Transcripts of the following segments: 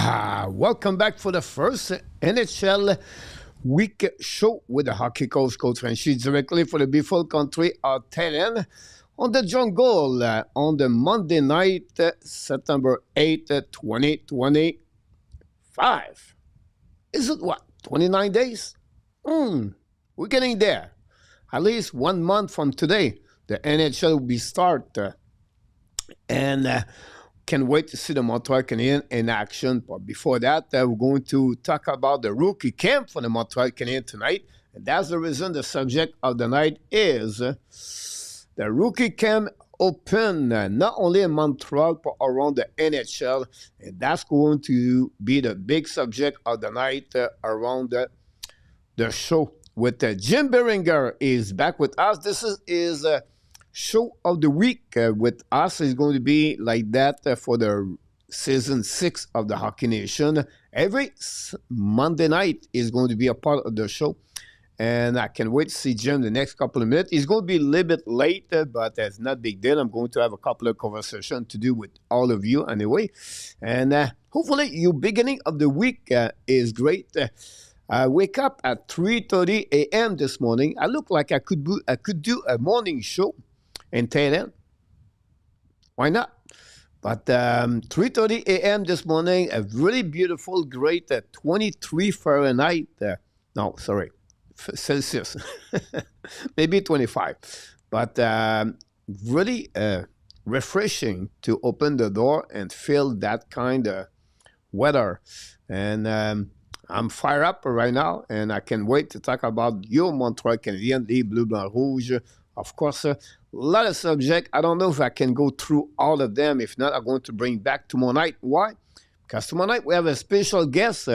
Welcome back for the first NHL week show with the hockey coach, Coach Frenchy, directly for the beautiful country of Thailand on the jungle on the Monday night, September 8th, 2025. Is it what, 29 days? We're getting there. At least 1 month from today, the NHL will be start. And can't wait to see the Montreal Canadiens in action. But before that, we're going to talk about the rookie camp for the Montreal Canadiens tonight. And that's the reason the subject of the night is the rookie camp open, not only in Montreal, but around the NHL. And that's going to be the big subject of the night around the show. With Jim Biringer is back with us. This is show of the week with us is going to be like that for the season 6 of the Hockey Nation. Every Monday night is going to be a part of the show, and I can wait to see Jim the next couple of minutes. He's going to be a little bit late, but that's not a big deal. I'm going to have a couple of conversations to do with all of you anyway, and hopefully your beginning of the week is great. I wake up at 3:30 a.m. this morning. I look like I could do a morning show in Thailand. Why not? But 3:30 a.m. this morning, a really beautiful, great 23 Fahrenheit. Celsius. Maybe 25. But really refreshing to open the door and feel that kind of weather. And I'm fired up right now, and I can't wait to talk about your Montreal Canadiens, les Bleu, Blanc, Rouge. Of course, a lot of subjects. I don't know if I can go through all of them. If not, I'm going to bring back tomorrow night. Why? Because tomorrow night we have a special guest.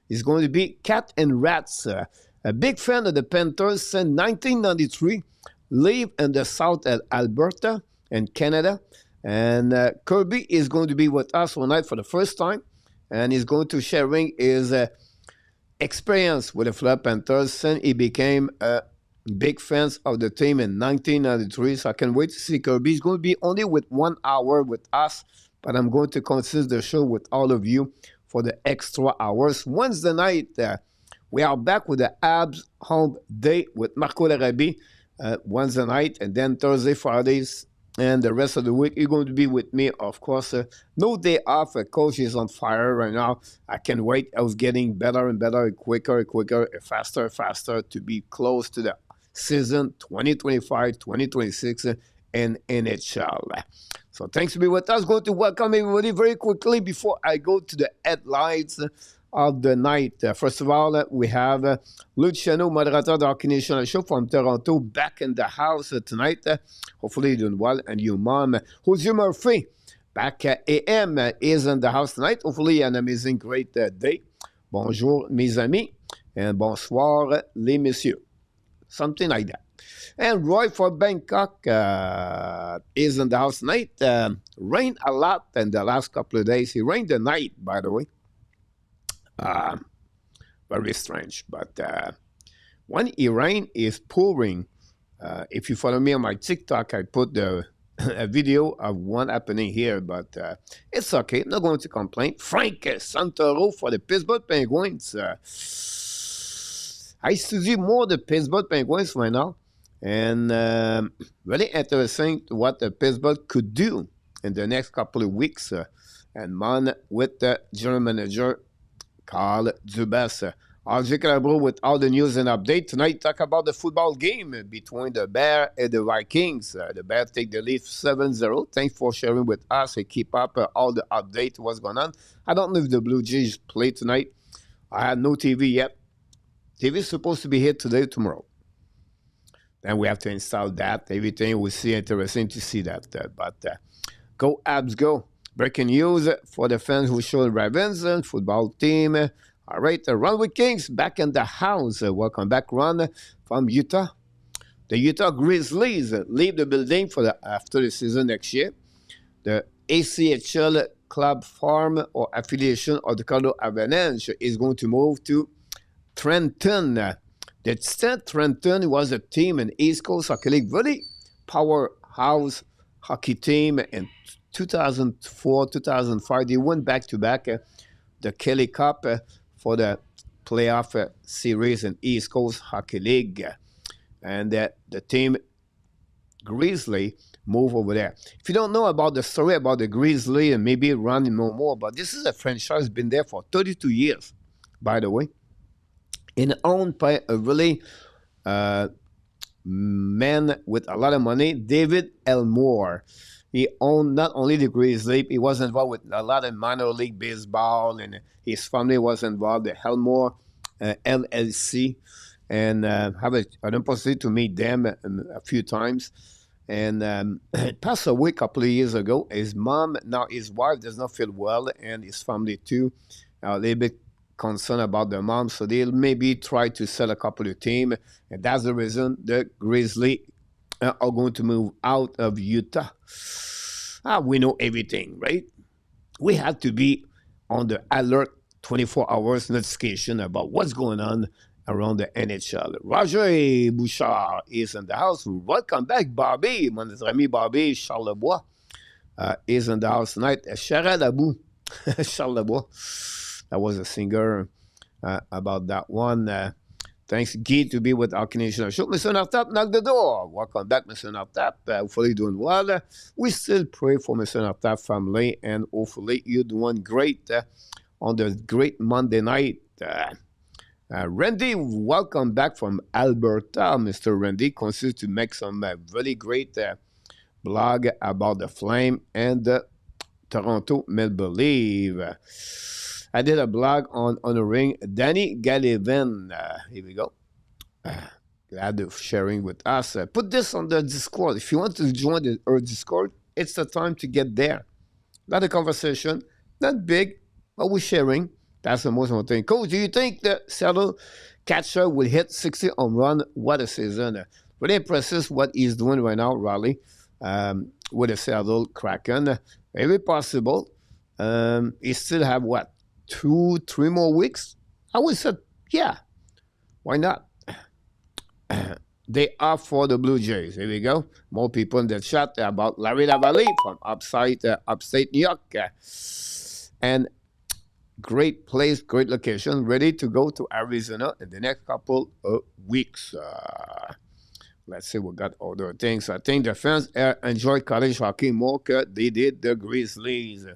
It's going to be Cat and Rats. A big fan of the Panthers since 1993. Live in the South at Alberta in Canada. And Kirby is going to be with us tonight for the first time. And he's going to sharing his experience with the Florida Panthers since he became a big fans of the team in 1993, so I can't wait to see Kirby. He's going to be only with 1 hour with us, but I'm going to consist the show with all of you for the extra hours. Wednesday night, we are back with the Habs home day with Marco Larrabee Wednesday night, and then Thursday, Fridays, and the rest of the week, you're going to be with me, of course. No day off. Coach is on fire right now. I can't wait. I was getting better and better, quicker, faster to be close to the season 2025-2026 in NHL. So thanks to be with us. Going to welcome everybody very quickly before I go to the headlines of the night. First of all, we have Luciano, moderator of the Hockey Nation show from Toronto, back in the house tonight. Hopefully you're doing well. And your mom, Jose Murphy, back AM, is in the house tonight. Hopefully an amazing, great day. Bonjour, mes amis, and bonsoir, les messieurs. Something like that. And Roy for Bangkok is in the house tonight. Rained a lot in the last couple of days. It rained the night, by the way. Very strange. But when it rains, it's pouring. If you follow me on my TikTok, I put a video of one happening here. But it's okay. I'm not going to complain. Frank Santoro for the Pittsburgh Penguins. I study more the Pittsburgh Penguins right now, and really interesting what the Pittsburgh could do in the next couple of weeks and months with the general manager, Carl Dubas. Xhekaj with all the news and update. Tonight, talk about the football game between the Bears and the Vikings. The Bears take the lead 7-0. Thanks for sharing with us and keep up all the update, what's going on. I don't know if the Blue Jays play tonight. I have no TV yet. TV is supposed to be here today, tomorrow. Then we have to install that. Everything we see interesting to see that. But go Habs, go. Breaking news for the fans who show Ravens football team. All right, Ron with Kings back in the house. Welcome back, Ron, from Utah. The Utah Grizzlies leave the building for after the season next year. The ACHL club farm or affiliation of the Colorado Avalanche is going to move to Trenton. The State Trenton was a team in East Coast Hockey League, really powerhouse hockey team in 2004, 2005. They went back-to-back the Kelly Cup for the playoff series in East Coast Hockey League. And the team Grizzly move over there. If you don't know about the story about the Grizzly, and maybe Ron know more, but this is a franchise been there for 32 years, by the way, and owned by a really man with a lot of money, David Elmore. He owned not only the Grizzly, he was involved with a lot of minor league baseball, and his family was involved, the Elmore LLC, and have an opportunity to meet them a few times. And passed away a couple of years ago. His mom, now his wife, does not feel well, and his family too. A little bit concerned about the mom, so they'll maybe try to sell a couple of teams, and that's the reason the Grizzlies are going to move out of Utah. We know everything, right? We have to be on the alert 24 hours notification about what's going on around the NHL. Roger Bouchard is in the house. Welcome back, Barbie. Mon ami Barbie Charlebois is in the house tonight. Charade Abou, Charlebois. That was a singer about that one. Thanks, Guy, to be with our Canadian show. Mr. Nartap, knock the door. Welcome back, Mr. Nartap. Hopefully doing well. We still pray for Mr. Nartap family, and hopefully you're doing great on the great Monday night. Randy, welcome back from Alberta. Mr. Randy continues to make some really great blog about the Flame and the Toronto Maple Leafs. I did a blog on honoring Danny Gallivan. Here we go. Glad of sharing with us. Put this on the Discord. If you want to join our Discord, it's the time to get there. A lot of conversation. Not big, but we're sharing. That's the most important thing. Coach, do you think the Seattle catcher will hit 60 home run? What a season. Really impressive what he's doing right now, Raleigh, with the Seattle Kraken. Very possible. He still have, what, 2-3 more weeks? I would say, yeah. Why not? They are for the Blue Jays. Here we go. More people in the chat about Larry Lavallee from upstate New York. And great place, great location, ready to go to Arizona in the next couple of weeks. Let's see, we got other things. I think the fans enjoy college hockey more than they did the Grizzlies.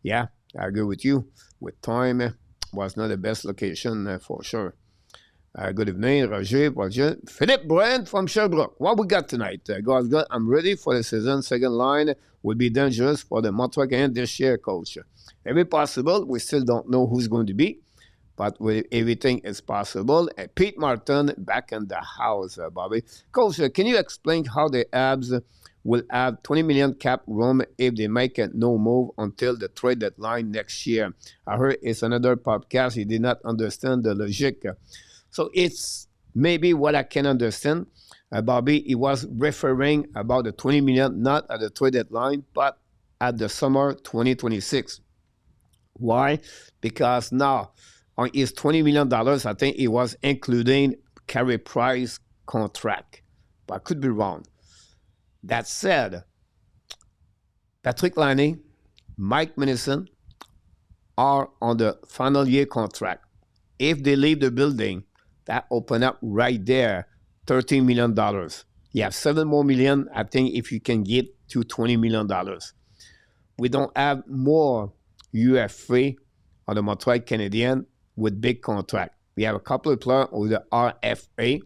Yeah, I agree with you. With time, was not the best location for sure. Good evening, Roger. Philippe Brand from Sherbrooke. What we got tonight? Guys, I'm ready for the season. Second line will be dangerous for the Montreal Canadiens this year, Coach. Every possible. We still don't know who's going to be, but everything is possible. Pete Martin back in the house, Bobby. Coach, can you explain how the Habs will have $20 million cap room if they make a no move until the trade deadline next year? I heard it's another podcast. He did not understand the logic. So it's maybe what I can understand. Bobby, he was referring about the $20 million, not at the trade deadline, but at the summer 2026. Why? Because now on his $20 million, I think it was including Carey Price contract. But I could be wrong. That said, Patrick Laine, Mike Minison are on the final year contract. If they leave the building, that open up right there $13 million. You have $7 more million, I think, if you can get to $20 million. We don't have more UFA on the Montreal Canadiens with big contract. We have a couple of players with the RFA.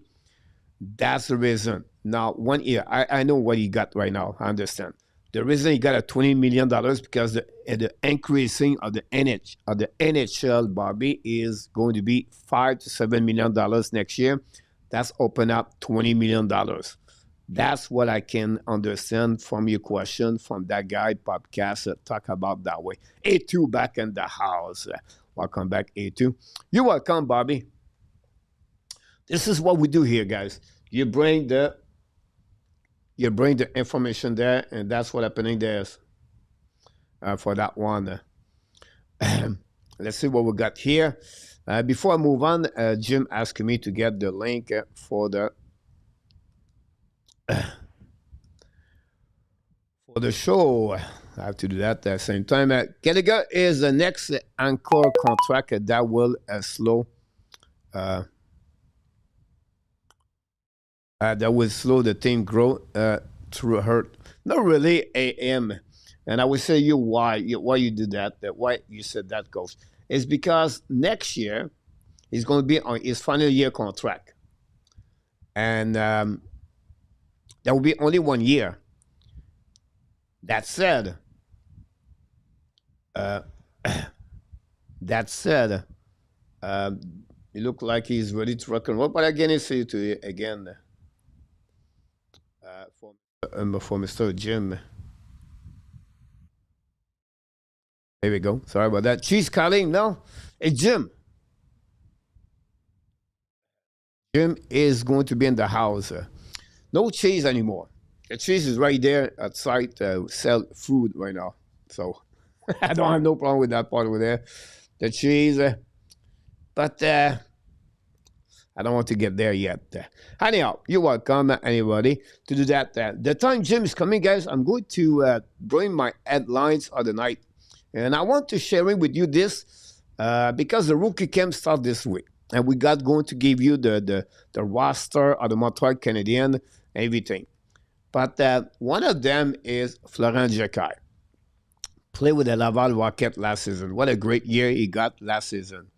That's the reason. Now, 1 year, I know what he got right now. I understand. The reason he got a $20 million because the increasing of the NHL, Bobby, is going to be $5 to $7 million next year. That's open up $20 million. That's what I can understand from your question, from that guy, podcast, talk about that way. A2 back in the house. Welcome back, A2. You're welcome, Bobby. This is what we do here, guys. You bring the information there, and that's what happening there for that one. Let's see what we got here. Before I move on, Jim asked me to get the link for For the show, I have to do that at the same time. Xhekaj is the next anchor contract that will uh, slow the team growth through hurt. Not really AM. And I will say you why you did that, why you said that, coach. It's because next year he's going to be on his final year contract. And there will be only 1 year. That said, uh, that said, um, it looked like he's ready to rock and roll. But again, I say to you again, for Mr. Jim. There we go. Sorry about that. Cheese calling. No, it's Jim. Jim is going to be in the house. No cheese anymore. The cheese is right there outside sell food right now. So I don't have no problem with that part over there. The cheese. But I don't want to get there yet. Anyhow, you're welcome, anybody, to do that. The time Jim is coming, guys, I'm going to bring my headlines of the night. And I want to share it with you this because the rookie camp starts this week. And we got going to give you the roster of the Montreal Canadiens, everything. But one of them is Florent Xhekaj. Played with the Laval Rocket last season. What a great year he got last season.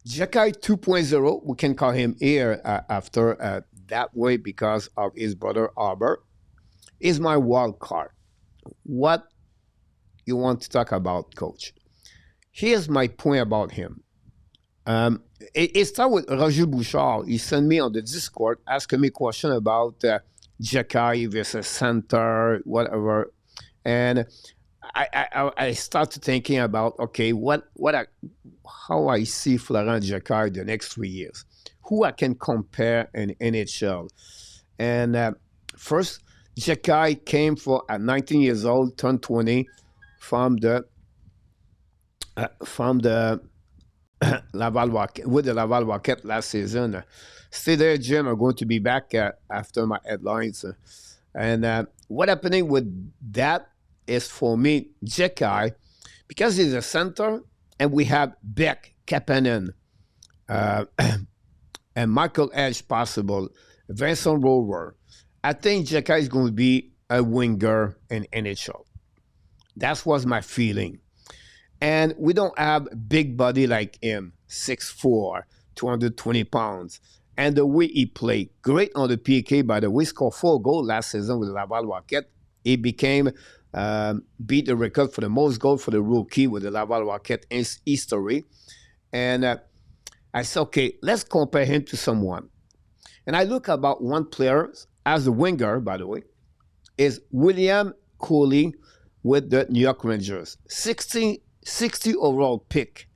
Xhekaj 2.0, we can call him here after that way because of his brother Albert, is my wild card. What you want to talk about, coach? Here's my point about him. It started with Roger Bouchard. He sent me on the Discord asking me a question about Xhekaj versus center, whatever. And I started thinking about, okay, how I see Florent Xhekaj the next 3 years. Who I can compare in NHL. And first, Xhekaj came for at 19 years old, turned 20, from the Laval Rocket, with the Laval Rocket last season. Stay there, Jim. I'm going to be back after my headlines. And what happening with that is, for me, Xhekaj, because he's a center, and we have Beck, Kapanen, and Michael Edge possible, Vincent Rohrer. I think Xhekaj is going to be a winger in NHL. That was my feeling. And we don't have big body like him, 6'4", 220 pounds. And the way he played, great on the PK, by the way, scored 4 goals last season with the Laval Rocket. He became, beat the record for the most goals for the rookie with the Laval Rocket in history. And I said, okay, let's compare him to someone. And I look about one player as a winger, by the way, is William Cooley with the New York Rangers. 60 overall pick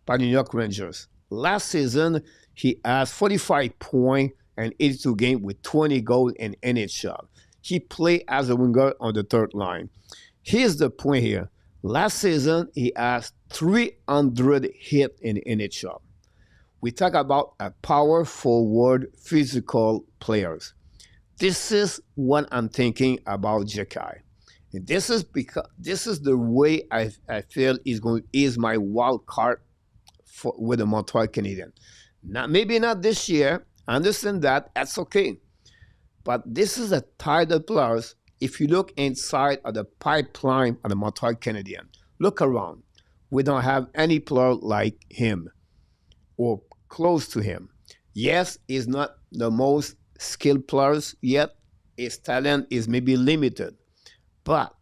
by the New York Rangers. Last season, he has 45 points and 82 games with 20 goals in NHL. He played as a winger on the third line. Here's the point here. Last season, he has 300 hits in NHL. We talk about a power forward, physical players. This is what I'm thinking about Xhekaj. And this is the way I feel is my wild card with the Montreal Canadiens. Maybe not this year. I understand that. That's okay. But this is a tied up players. If you look inside of the pipeline of the Montreal Canadiens, look around. We don't have any player like him or close to him. Yes, he's not the most skilled players yet. His talent is maybe limited. But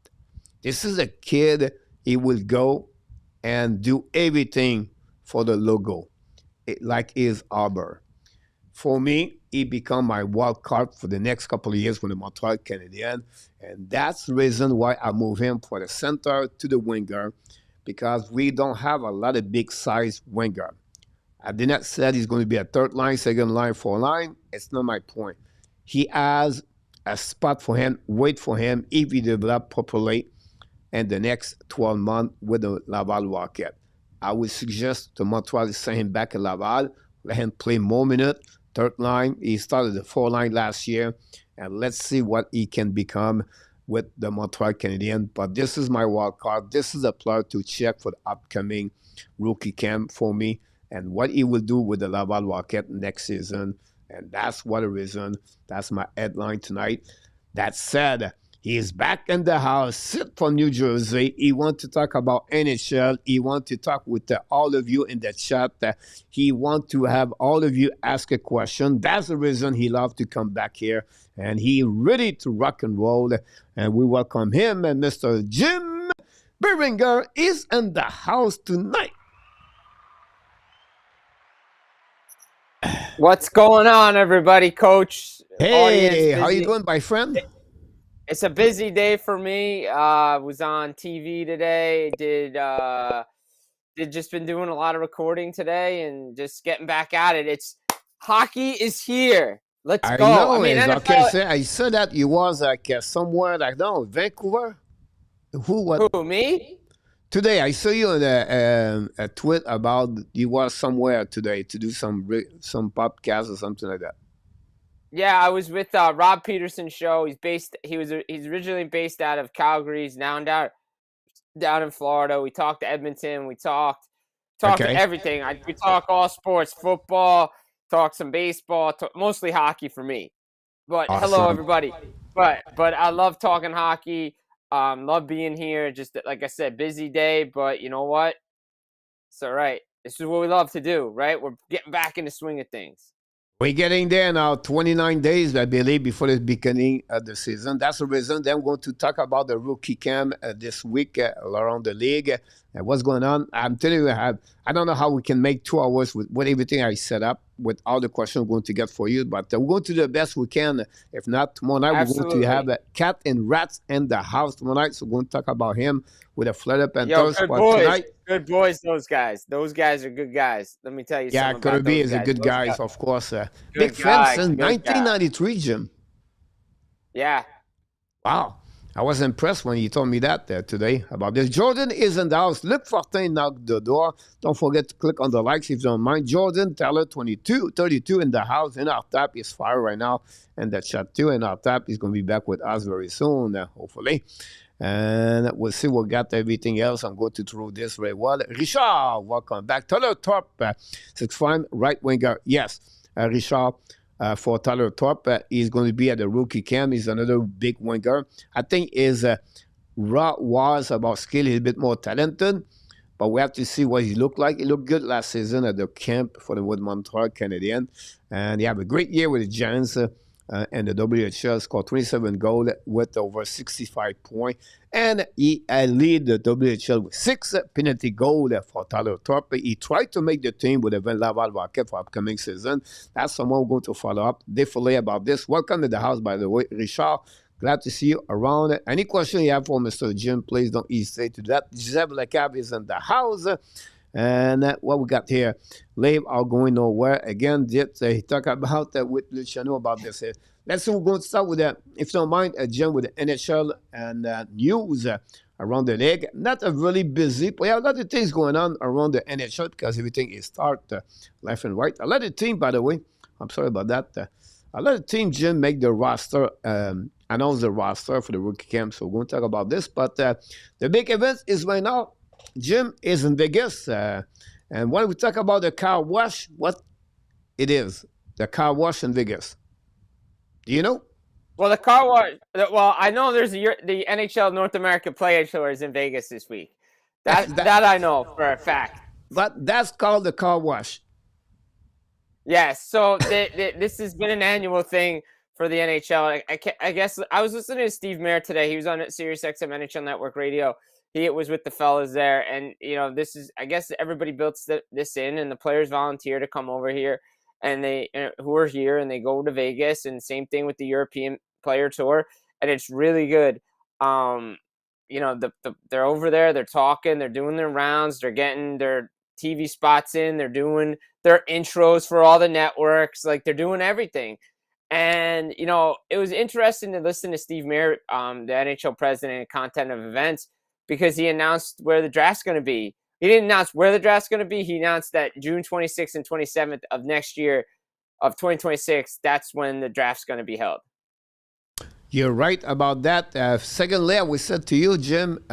this is a kid, he will go and do everything for the logo, like his Arbor. For me, he become my wild card for the next couple of years with the Montreal Canadiens. And that's the reason why I move him from the center to the winger, because we don't have a lot of big size winger. I did not say he's going to be a third line, second line, fourth line. It's not my point. He has a spot for him, wait for him if he develop properly in the next 12 months with the Laval Rocket. I would suggest to Montreal to send him back to Laval, let him play more minutes, third line. He started the fourth line last year, and let's see what he can become with the Montreal Canadiens. But this is my wild card. This is a player to check for the upcoming rookie camp for me and what he will do with the Laval Rocket next season. And that's what the reason. That's my headline tonight. That said, he is back in the house, sit from New Jersey. He wants to talk about NHL. He wants to talk with all of you in the chat. He wants to have all of you ask a question. That's the reason he loves to come back here. And he ready to rock and roll. And we welcome him. And Mr. Jim Biringer is in the house tonight. What's going on, everybody, Coach? Hey, how you doing, my friend? It's a busy day for me. Was on TV today. Did just been doing a lot of recording today and just getting back at it. It's hockey is here. Let's go. Know, I mean, NFL, I said that you was like somewhere like Vancouver. Who, me? Today, I saw you on a tweet about you was somewhere today to do some podcast or something like that. Yeah, I was with Rob Peterson's show. He's originally based out of Calgary. He's now down in Florida. We talked to Edmonton. We talked to everything. We talk all sports, football, talk some baseball, mostly hockey for me. But awesome. Hello, everybody. But I love talking hockey. Love being here. Just like I said, busy day, but you know what? It's all right. This is what we love to do, right? We're getting back in the swing of things. We're getting there now, 29 days, I believe, before the beginning of the season. That's the reason. Then we're going to talk about the rookie camp this week around the league and what's going on. I'm telling you, I don't know how we can make 2 hours with everything I set up, with all the questions we're going to get for you. But we're going to do the best we can. If not, tomorrow night we're going to have Cat and Rats in the house tomorrow night. So we're going to talk about him with a flat up and toast. Good boys. Tonight, good boys, those guys. Those guys are good guys. Let me tell you something about Kirby is a good guy, of course. Big fan since 1993, Jim. Yeah. Wow. I was impressed when you told me that today about this. Jordan is in the house. Luc Fortin knocked the door. Don't forget to click on the likes if you don't mind. Jordan Taylor, 32 in the house. In our tap is fire right now. And the chat too. And our tap is going to be back with us very soon, hopefully. And we'll see what got everything else. I'm going to throw this very well. Richard, welcome back. Tyler Thorpe, 6'5", right winger. Yes, Richard. For Tyler Thorpe, he's going to be at the rookie camp. He's another big winger. I think his raw was about skill. He's a bit more talented, but we have to see what he looked like. He looked good last season at the camp for the Montreal Canadiens, and he had a great year with the Giants. And the WHL scored 27 goals with over 65 points. And he lead the WHL with 6 penalty goals for Tyler Thorpe. He tried to make the team with the Laval Rocket for upcoming season. That's someone we're going to follow up definitely about this. Welcome to the house, by the way, Richard. Glad to see you around. Any question you have for Mr. Jim, please don't hesitate to that. Xhekaj is in the house. And what we got here, Lave are going nowhere. Again, he talked about with Luciano about this. Let's see, we're going to start with that. If you don't mind, Jim, with the NHL and news around the league. Not a really busy, but yeah, a lot of things going on around the NHL because everything is start left and right. A lot of teams, by the way, I'm sorry about that. A lot of teams, Jim, make the roster, announce the roster for the rookie camp. So we're going to talk about this. But the big event is right now. Jim is in Vegas, and when we talk about the car wash, what it is, the car wash in Vegas. Do you know? Well, the car wash. Well, I know there's the NHL North American Player Tour is in Vegas this week. That I know for a fact. But that's called the car wash. Yes. So this has been an annual thing for the NHL. I guess I was listening to Steve Mayer today. He was on Sirius XM NHL Network Radio. He was with the fellas there, and this is, I guess, everybody built this in, and the players volunteer to come over here, and they who are here, and they go to Vegas, and same thing with the European Player Tour, and it's really good. They're over there, they're talking, they're doing their rounds, they're getting their TV spots in, they're doing their intros for all the networks, like they're doing everything. And it was interesting to listen to Steve Mayer, the NHL president and content of events, because he announced where the draft's going to be. He didn't announce where the draft's going to be. He announced that June 26th and 27th of next year, of 2026, that's when the draft's going to be held. You're right about that. Secondly, I would say to you, Jim,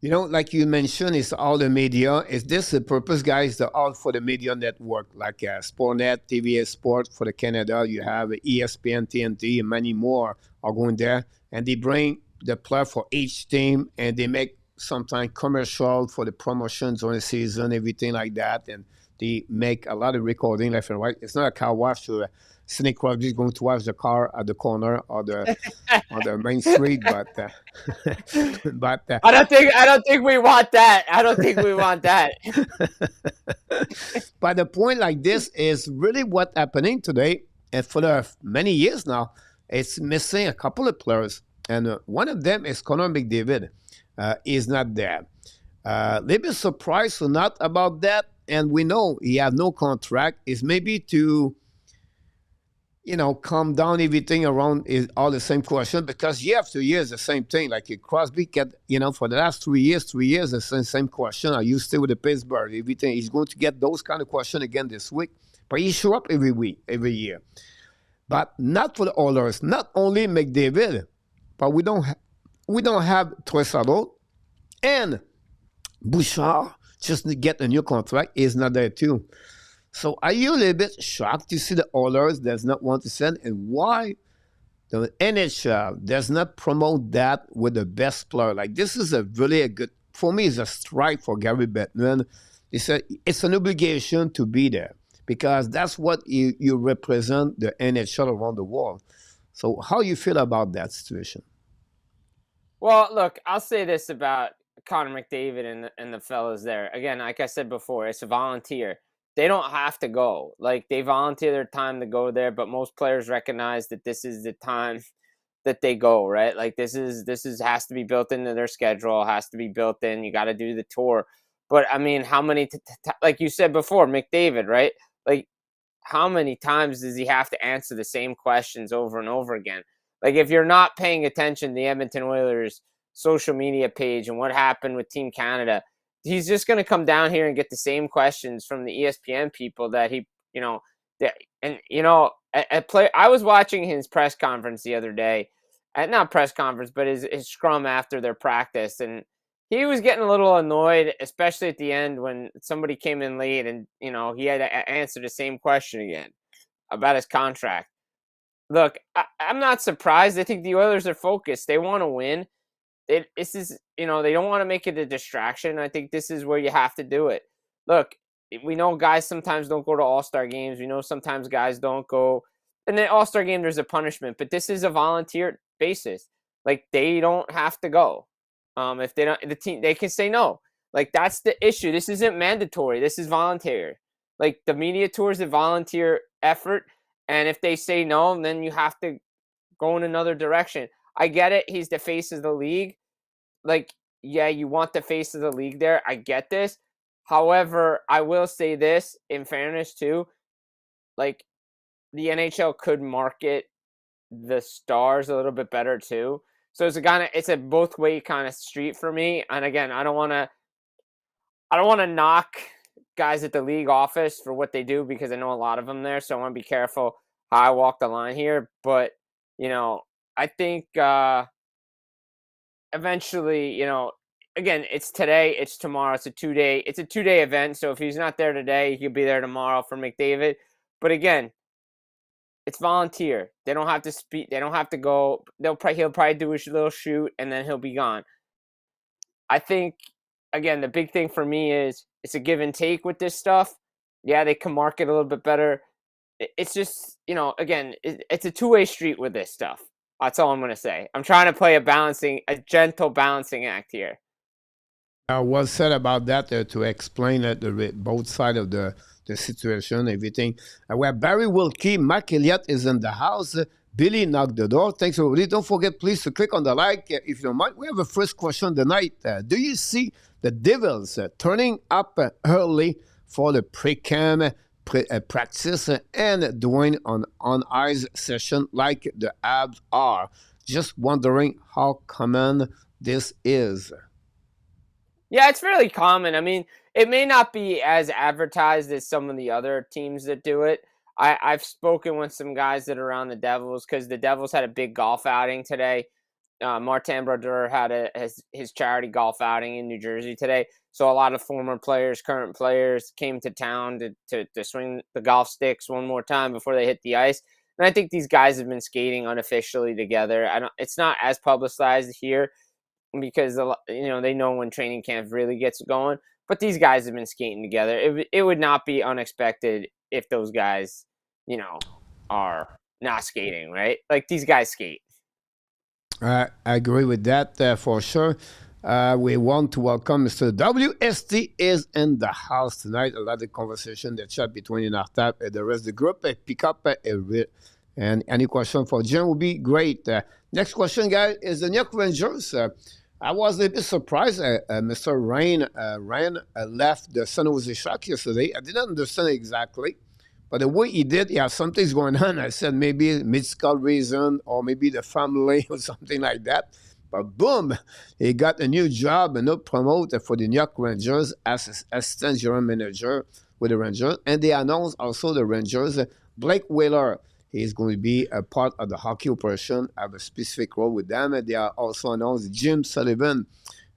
like you mentioned, it's all the media. Is this the purpose, guys? They're all for the media network, like Sportnet, TVA Sport for the Canada. You have ESPN, TNT, and many more are going there. And they bring the player for each team, and they make sometimes commercial for the promotions during the season, everything like that. And they make a lot of recording left and right. It's not a car wash. So Sidney Crosby is going to wash the car at the corner or the on the main street, but but I don't think we want that. I don't think we want that. but the point like this is really what happening today, and for the many years now, it's missing a couple of players, and one of them is Connor McDavid. Is not there. They be surprised or not about that, and we know he have no contract. Is maybe to calm down everything around is all the same question because year after year is the same thing. Like Crosby get, for the last 3 years, the same question. Are you still with the Pittsburgh? Everything. He's going to get those kind of questions again this week. But he show up every week, every year. But not for the Oilers. Not only McDavid, but we don't have Trossard and Bouchard just to get a new contract is not there too. So are you a little bit shocked to see the Oilers does not want to send, and why the NHL does not promote that with the best player? Like this is a good, for me, it's a strike for Gary Bettman. It's an obligation to be there because that's what you represent the NHL around the world. So how you feel about that situation? Well, look, I'll say this about Connor McDavid and the fellas there. Again, like I said before, it's a volunteer. They don't have to go. Like they volunteer their time to go there, but most players recognize that this is the time that they go, right? Like this is has to be built into their schedule, has to be built in. You got to do the tour. But I mean, how many like you said before, McDavid, right? Like how many times does he have to answer the same questions over and over again? Like if you're not paying attention to the Edmonton Oilers social media page and what happened with Team Canada, he's just going to come down here and get the same questions from the ESPN people that he, I was watching his press conference the other day, not press conference, but his scrum after their practice, and he was getting a little annoyed, especially at the end when somebody came in late and he had to answer the same question again about his contract. Look, I'm not surprised. I think the Oilers are focused. They want to win. This is, they don't want to make it a distraction. I think this is where you have to do it. Look, we know guys sometimes don't go to All-Star games. We know sometimes guys don't go. And then All-Star game, there's a punishment. But this is a volunteer basis. Like, they don't have to go. If they don't, the team, they can say no. Like, that's the issue. This isn't mandatory. This is voluntary. Like, the media tour is a volunteer effort. And if they say no, then you have to go in another direction. I get it. He's the face of the league. Like, yeah, you want the face of the league there. I get this. However, I will say this in fairness too. Like, the NHL could market the stars a little bit better too. So it's a both way kind of street for me. And again, I don't want to knock guys at the league office for what they do because I know a lot of them there. So I want to be careful how I walk the line here. But I think eventually, again, it's today, it's tomorrow, it's a 2-day event. So if he's not there today, he'll be there tomorrow for McDavid. But again, it's volunteer. They don't have to speak. They don't have to go. He'll probably do a little shoot and then he'll be gone. I think, again, the big thing for me is it's a give and take with this stuff. Yeah, they can market a little bit better. It's just, again, it's a two-way street with this stuff. That's all I'm going to say. I'm trying to play a gentle balancing act here. Well said about that to explain both sides of the situation, everything. We have Barry Wilkie, Mark Elliott is in the house. Billy knocked the door. Thanks, everybody. Don't forget, please, to click on the like if you don't mind. We have a first question tonight. Do you see the Devils turning up early for the pre-camp practice and doing an on-ice session like the Habs are? Just wondering how common this is. Yeah, it's fairly common. I mean, it may not be as advertised as some of the other teams that do it. I've spoken with some guys that are on the Devils because the Devils had a big golf outing today. Martin Brodeur had his charity golf outing in New Jersey today. So a lot of former players, current players came to town to swing the golf sticks one more time before they hit the ice. And I think these guys have been skating unofficially together. It's not as publicized here because they know when training camp really gets going. But these guys have been skating together. It would not be unexpected if those guys, are not skating, right? Like these guys skate. I agree with that for sure. We want to welcome Mr. WST is in the house tonight. A lot of conversation, the chat between Artap and the rest of the group. Pick up and any question for Jim will be great. Next question, guys, is the New York Rangers. I was a bit surprised. Mr. Ryan left the San Jose Sharks yesterday. I didn't understand exactly. But the way he did, yeah, something's going on. I said maybe medical reason or maybe the family or something like that. But boom, he got a new job and not promoted for the New York Rangers as assistant general manager with the Rangers. And they announced also the Rangers, Blake Wheeler, he's going to be a part of the hockey operation, have a specific role with them. And they are also announced Jim Sullivan,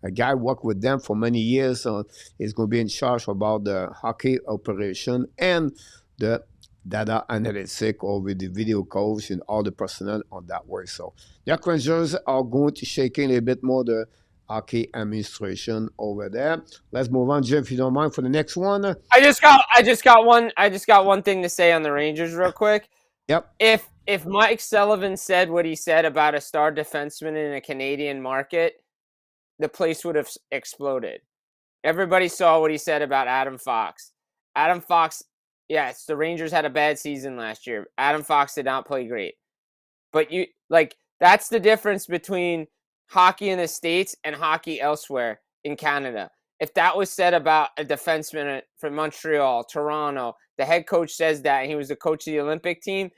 a guy worked with them for many years. So he's going to be in charge about the hockey operation and the data analytic or with the video coach and all the personnel on that way. So the Rangers are going to shake in a bit more the hockey administration over there. Let's move on, Jim, if you don't mind, for the next one. I just got one thing to say on the Rangers real quick. Yep. If Mike Sullivan said what he said about a star defenseman in a Canadian market, the place would have exploded. Everybody saw what he said about Adam Fox. Adam Fox, yes, the Rangers had a bad season last year. Adam Fox did not play great. But that's the difference between hockey in the States and hockey elsewhere in Canada. If that was said about a defenseman from Montreal, Toronto, the head coach says that, and he was the coach of the Olympic team,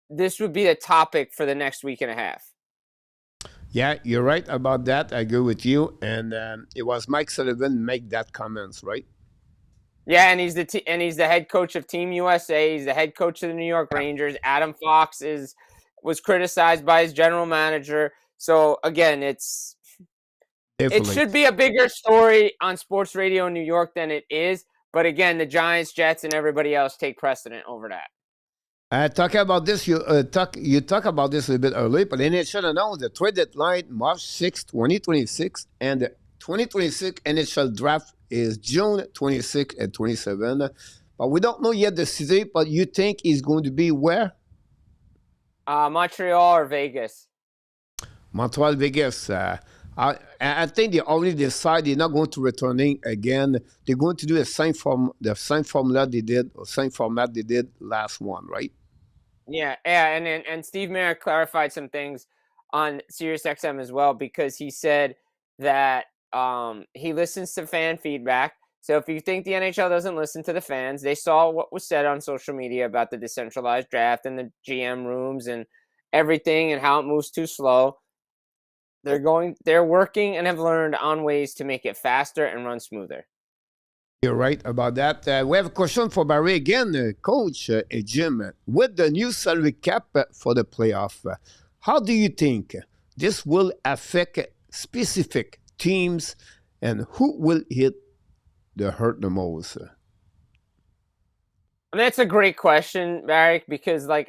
this would be the topic for the next week and a half. Yeah, you're right about that. I agree with you. And it was Mike Sullivan make that comments, right? Yeah, and he's the head coach of Team USA. He's the head coach of the New York Rangers. Adam Fox was criticized by his general manager. So again, it should be a bigger story on sports radio in New York than it is. But again, the Giants, Jets, and everybody else take precedent over that. Talking about this, you talk about this a little bit earlier, but NHL announced the trade deadline March 6, 2026, and the 2026 NHL draft is June 26 and 27. But we don't know yet the city, but you think he's going to be where? Montreal or Vegas? Montreal, Vegas. I think they already decided they're not going to returning again. They're going to do the same format they did last one, right? Yeah, and Steve Mayer clarified some things on SiriusXM as well, because he said that he listens to fan feedback. So if you think the NHL doesn't listen to the fans, they saw what was said on social media about the decentralized draft and the GM rooms and everything and how it moves too slow. They're working and have learned on ways to make it faster and run smoother. You're right about that. We have a question for Barry again, Coach Jim. With the new salary cap for the playoff, how do you think this will affect specific teams and who will hit the hurt the most? I mean, that's a great question, Barry, because I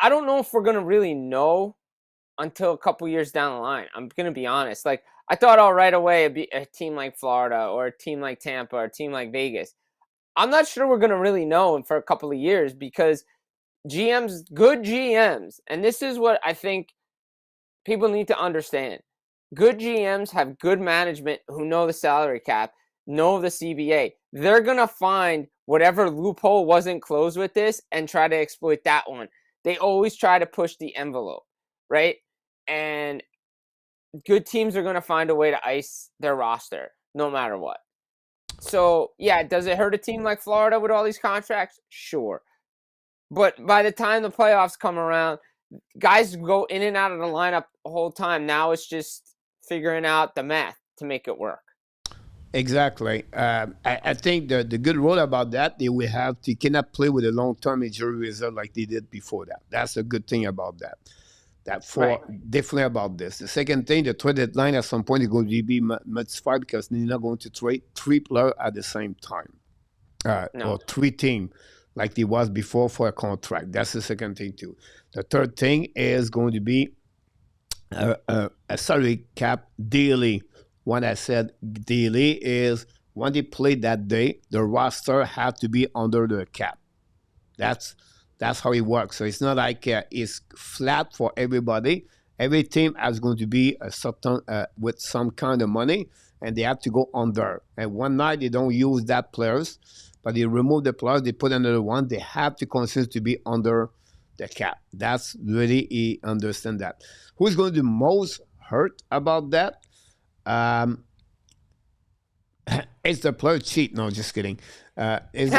don't know if we're gonna really know until a couple years down the line. I'm gonna be honest. I thought right away it'd be a team like Florida or a team like Tampa or a team like Vegas. I'm not sure we're gonna really know for a couple of years, because good GMs, and this is what I think people need to understand. Good GMs have good management who know the salary cap, know the CBA. They're gonna find whatever loophole wasn't closed with this and try to exploit that one. They always try to push the envelope, right? And good teams are going to find a way to ice their roster no matter what. So, yeah, does it hurt a team like Florida with all these contracts? Sure. But by the time the playoffs come around, guys go in and out of the lineup the whole time. Now it's just figuring out the math to make it work. Exactly. I think the good rule about that, they will have to cannot play with a long-term injury result like they did before that. That's a good thing about that. That for Right. definitely about this. The second thing, the trade deadline at some point is going to be modified because they're not going to trade three players at the same time, No. or three teams like it was before for a contract. That's the second thing too. The third thing is going to be a salary cap daily. When I said daily is when they play that day, the roster have to be under the cap. That's that's how it works. So it's not like it's flat for everybody. Every team is going to be a certain with some kind of money, and they have to go under. And one night they don't use that players, but they remove the players, they put another one. They have to consider to be under the cap. That's really he understand that. Who's going to be most hurt about that? Um, it's the player cheat. No, just kidding. Is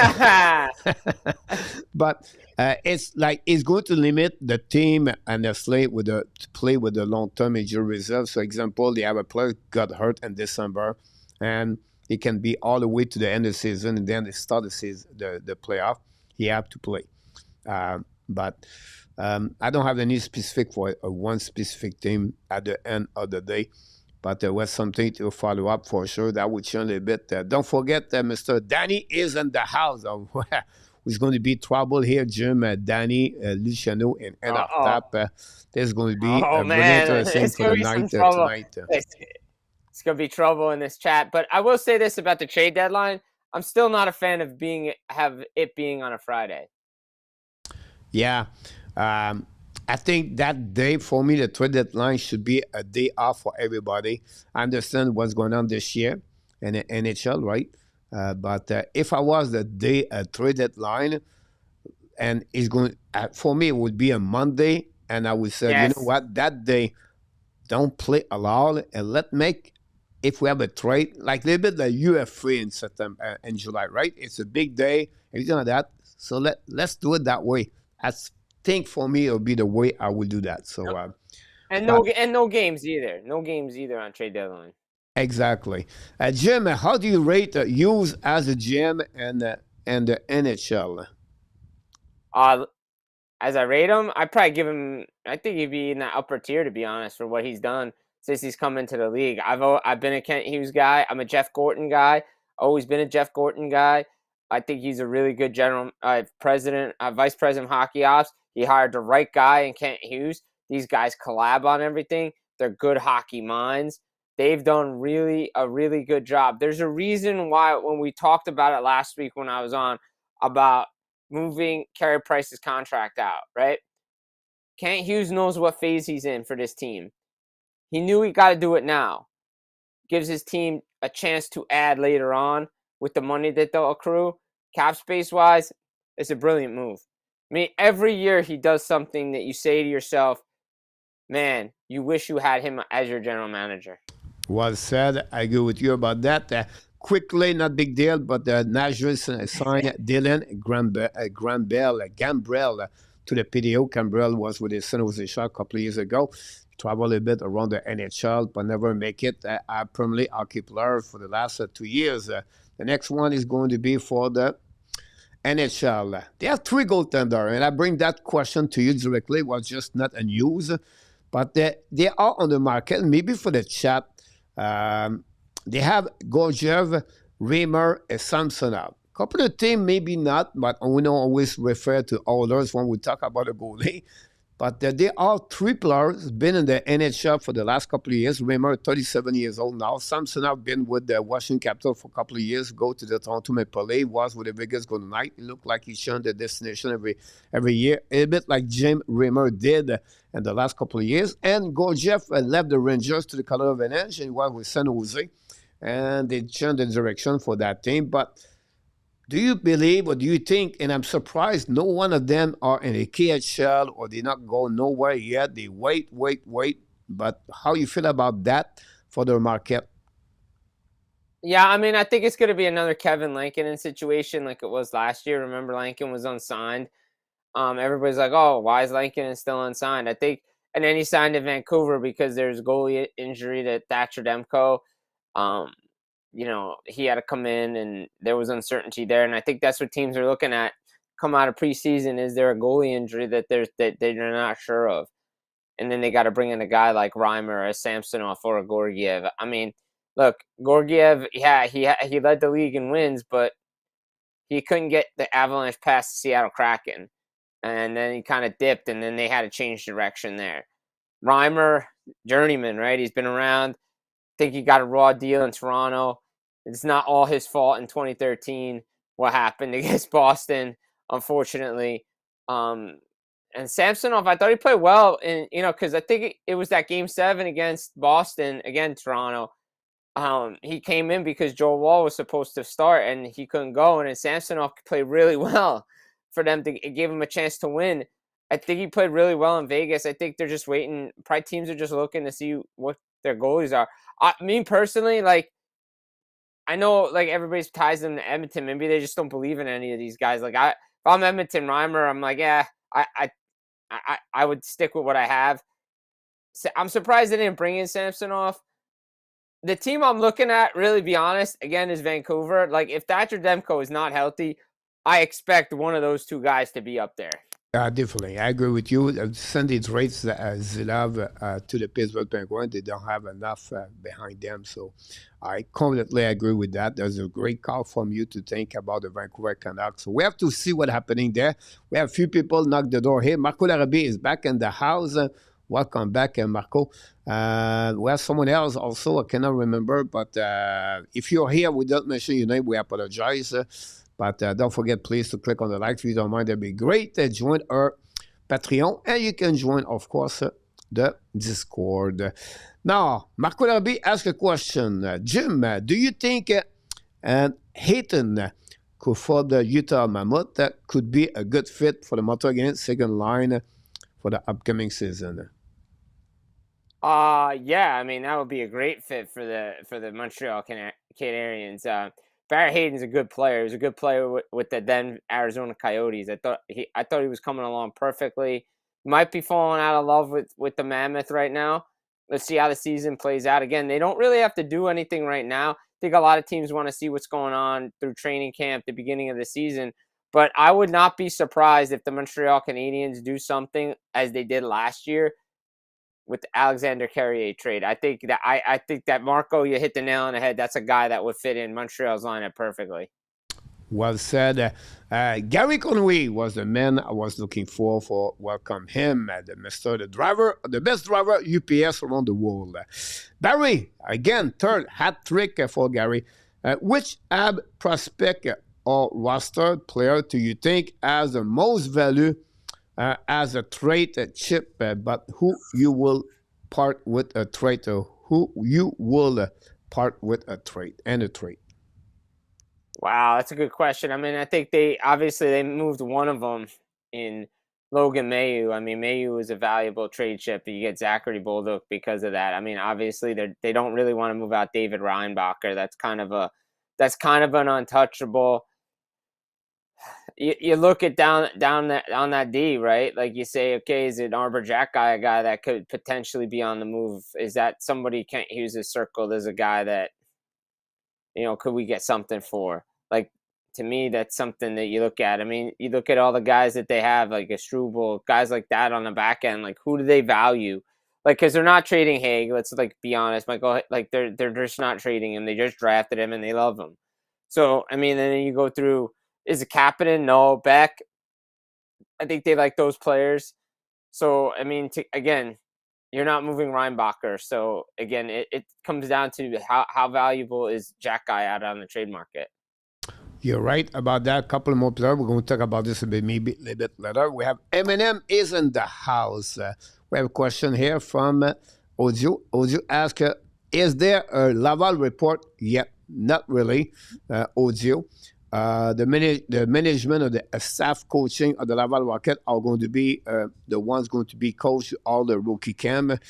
but it's like it's going to limit the team and the slate with the to play with the long-term injury reserve. So, example, they have a player got hurt in December, and it can be all the way to the end of the season, and then they start the season, the playoff. He have to play, but I don't have any specific for one specific team at the end of the day. But there was something to follow up for sure. That would change a little bit. Don't forget, Mr. Danny is in the house. Who's going to be trouble here, Jim, Danny, Luciano, and end of Uh-oh. tap. There's going to be Oh really man, interesting it's for gonna the be some night trouble. tonight. It's gonna be trouble in this chat. But I will say this about the trade deadline: I'm still not a fan of have it being on a Friday. Yeah. I think that day for me, the trade deadline should be a day off for everybody. I understand what's going on this year in the NHL, right? But if I was the day trade deadline, and it's going for me, it would be a Monday, and I would say, you know Yes. what, that day don't play a lot, and let make if we have a trade like a little bit like UF3 in September in July, right? It's a big day, everything like that. So let's do it that way. I think for me it'll be the way I will do that. So, And but no games either. No games either on trade deadline. exactly, Jim, how do you rate use as a GM and the NHL? Uh, as I rate him, I'd probably give him. I think he'd be in that upper tier, to be honest, for what he's done since he's come into the league. I've been a Kent Hughes guy. I'm a Jeff Gorton guy. Always been a Jeff Gorton guy. I think he's a really good general president, vice president of hockey ops. He hired the right guy in Kent Hughes. These guys collab on everything. They're good hockey minds. They've done a really good job. There's a reason why when we talked about it last week when I was on about moving Carey Price's contract out, right? Kent Hughes knows what phase he's in for this team. He knew he got to do it now. Gives his team a chance to add later on with the money that they'll accrue. Cap space wise, it's a brilliant move. I mean, every year he does something that you say to yourself, man, you wish you had him as your general manager. Well said. I agree with you about that. Quickly, not big deal, but the Nashville signed Dylan Gambrell to the PDO. Gambrell was with the San Jose Sharks a couple of years ago. Traveled a bit around the NHL, but never make it. I permanently hockey player for the last 2 years. The next one is going to be for the NHL. They have three goaltenders, and I bring that question to you directly. It was just not a news, but they are on the market. Maybe for the chat, they have Gorgiev, Rohrer, and Samsonov. Couple of teams, maybe not, but we don't always refer to others when we talk about a goalie. But they are three players, been in the NHL for the last couple of years. Rohrer, 37 years old now. Samsonov been with the Washington Capitals for a couple of years, go to the Toronto Maple Leafs, was with the Vegas Golden Knights. It looked like he changed the destination every year, a bit like Jim Rohrer did in the last couple of years. And Gorgiev left the Rangers to the Colorado Avalanche and was with San Jose. And they changed the direction for that team. But do you believe or do you think, and I'm surprised no one of them are in a KHL or they not go nowhere yet. They wait. But how you feel about that for the market? Yeah, I mean, I think it's going to be another Kevin Lankinen situation like it was last year. Remember, Lankin was unsigned. Everybody's like, "Oh, why is Lankinen still unsigned?" I think, and then he signed in Vancouver because there's goalie injury to Thatcher Demko. Um, he had to come in, and there was uncertainty there. And I think that's what teams are looking at come out of preseason. Is there a goalie injury that they're not sure of? And then they got to bring in a guy like Reimer, a Samsonov, or a Georgiev. I mean, look, Georgiev, yeah, he led the league in wins, but he couldn't get the Avalanche past the Seattle Kraken. And then he kind of dipped, and then they had to change direction there. Reimer, journeyman, right? He's been around. I think he got a raw deal in Toronto. It's not all his fault in 2013 what happened against Boston, unfortunately. And Samsonov, I thought he played well, because I think it was that Game 7 against Boston, again, Toronto. He came in because Joel Wall was supposed to start, and he couldn't go. And then Samsonov played really well for them. It gave him a chance to win. I think he played really well in Vegas. I think they're just waiting. Probably teams are just looking to see what their goalies are. Me personally, I know everybody ties them to Edmonton. Maybe they just don't believe in any of these guys. If I'm Edmonton Reimer, I'm like, yeah, I would stick with what I have. I'm surprised they didn't bring in Samsonov. The team I'm looking at, really be honest, again, is Vancouver. If Thatcher Demko is not healthy, I expect one of those two guys to be up there. Definitely. I agree with you. Sunday trades Zilov to the Pittsburgh Penguins. They don't have enough behind them. So I completely agree with that. There's a great call from you to think about the Vancouver Canucks. So we have to see what's happening there. We have a few people knock the door here. Marco Larrabee is back in the house. Welcome back, Marco. We have someone else also. I cannot remember. But if you're here, we don't mention your name. We apologize. But don't forget, please, to click on the like. If you don't mind, that'd be great. Join our Patreon. And you can join, of course, the Discord. Now, Marco Larrabee asked a question. Jim, do you think Hayton for the Utah Mammoth could be a good fit for the Montreal Canadiens second line for the upcoming season? Yeah, I mean, that would be a great fit for the Montreal Canadiens. Barrett Hayton's a good player. He's a good player with the then Arizona Coyotes. I thought he was coming along perfectly. Might be falling out of love with the Mammoth right now. Let's see how the season plays out. Again, they don't really have to do anything right now. I think a lot of teams want to see what's going on through training camp, the beginning of the season. But I would not be surprised if the Montreal Canadiens do something as they did last year with the Alexander Carrier trade. I think that Marco, you hit the nail on the head. That's a guy that would fit in Montreal's lineup perfectly. Well said. Gary Conway was the man I was looking for welcome him, the driver, the best driver UPS around the world. Barry, again, third hat trick for Gary. Which Hab prospect or roster player do you think has the most value as a trade chip, but who you will part with a trade, who you will part with a trade and a trade? Wow, that's a good question. I mean, I think they moved one of them in Logan Mailloux. I mean, Mailloux is a valuable trade chip. You get Zachary Bolduc because of that. I mean, obviously they don't really want to move out David Reinbacher. That's kind of an untouchable. You look at down on that D, right? Like you say, okay, is it Arbor Xhekaj, a guy that could potentially be on the move? Is that somebody Kent Hughes has circled as a guy that, could we get something for? Like, to me, that's something that you look at. I mean, you look at all the guys that they have, like a Struble, guys like that on the back end. Like, who do they value? Like, because they're not trading Haig. Let's be honest, Michael. Like, they're just not trading him. They just drafted him and they love him. So, I mean, then you go through. Is it Kapanen? No. Beck? I think they like those players. So, I mean, again, you're not moving Reinbacher. So, again, it comes down to how valuable is Xhekaj out on the trade market. You're right about that. A couple more players. We're going to talk about this maybe a little bit later. We have Eminem is in the house. We have a question here from Audio. Audio asks, is there a Laval report yet? Not really. Audio. The management of the staff coaching of the Laval Rocket are going to be the ones going to be coached all the rookie camp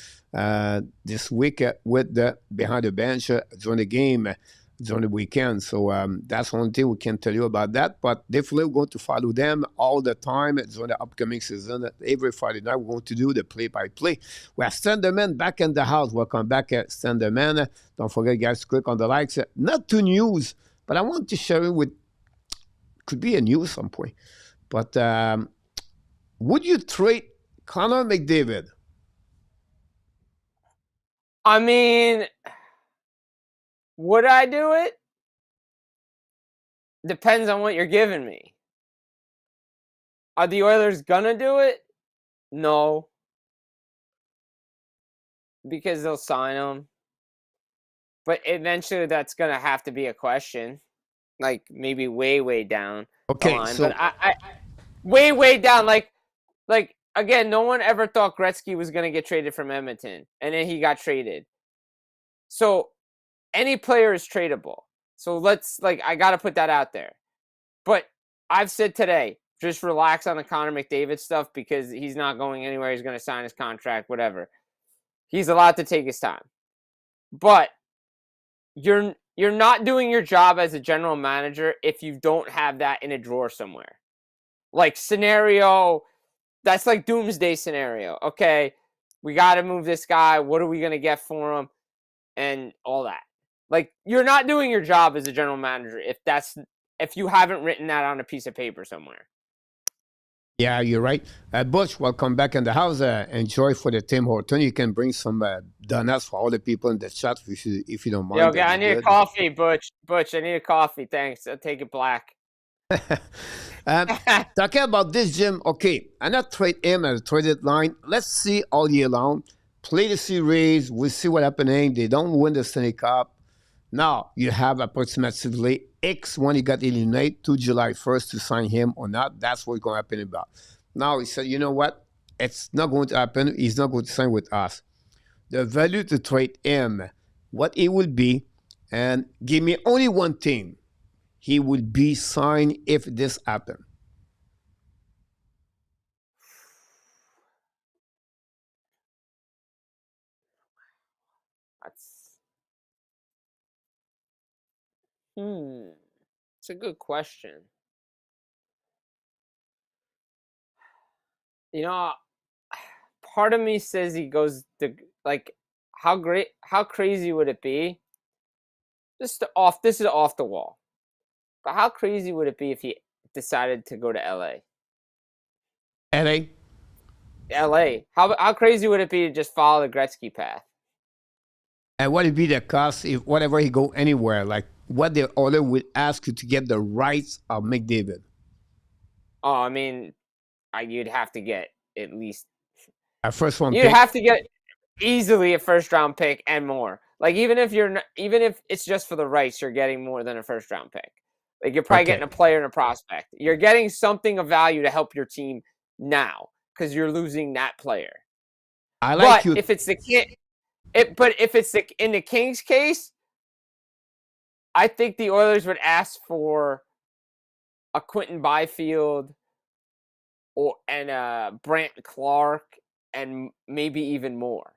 this week with the behind the bench during the game. during the weekend. So that's one thing we can tell you about that. But definitely we're going to follow them all the time during the upcoming season. Every Friday night we're going to do the play-by-play. We have Standerman back in the house. Welcome back, Standerman. Don't forget, guys, to click on the likes. Not to news, but I want to share it with, could be a news some point. But would you trade Connor McDavid? I mean, would I do it? Depends on what you're giving me. Are the Oilers gonna do it? No. Because they'll sign him. But eventually that's gonna have to be a question. Like maybe way down the line. So but I way down. Like again, no one ever thought Gretzky was gonna get traded from Edmonton. And then he got traded. So any player is tradable. So I gotta put that out there. But I've said today, just relax on the Connor McDavid stuff because he's not going anywhere. He's going to sign his contract, whatever. He's allowed to take his time. But you're not doing your job as a general manager if you don't have that in a drawer somewhere. Like scenario, that's like doomsday scenario. Okay, we got to move this guy. What are we going to get for him? And all that. Like you're not doing your job as a general manager if you haven't written that on a piece of paper somewhere. Yeah, you're right. Butch, welcome back in the house. Enjoy for the Tim Horton. You can bring some donuts for all the people in the chat if you don't mind. Yo, okay, I need a coffee, Butch. Butch, I need a coffee. Thanks. I'll take it black. Talking about this, Jim. Okay, I'm not trade him at a traded line. Let's see all year long. Play the series. We'll see what happening. They don't win the Stanley Cup. Now, you have approximately X when he got eliminated to July 1st to sign him or not. That's what's going to happen about. Now, he said, you know what? It's not going to happen. He's not going to sign with us. The value to trade him, what it will be, and give me only one thing. He will be signed if this happens. It's a good question. You know, part of me says he goes to how crazy would it be? This is off the wall. But how crazy would it be if he decided to go to LA? LA? LA. How crazy would it be to just follow the Gretzky path? And what would be the cost if whatever he go anywhere? Like what the order would ask you to get the rights of McDavid? Oh, I mean, you'd have to get at least a first round. You'd have to get easily a first round pick and more. Like even if it's just for the rights, you're getting more than a first round pick. Like you're probably getting a player and a prospect. You're getting something of value to help your team now because you're losing that player. But if it's in the Kings case, I think the Oilers would ask for a Quentin Byfield and a Brant Clark and maybe even more.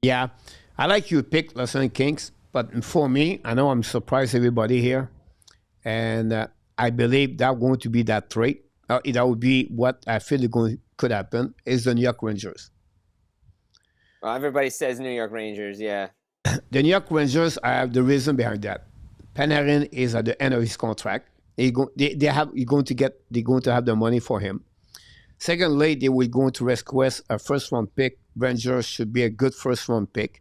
Yeah, I like you pick Los Angeles Kings, but for me, I know I'm surprised everybody here, and I believe that's going to be that trade. That would be what I feel could happen is the New York Rangers. Well, everybody says New York Rangers, yeah. The New York Rangers, I have the reason behind that. Panarin is at the end of his contract. They're going to have the money for him. Secondly, they will going to request a first-round pick. Rangers should be a good first-round pick.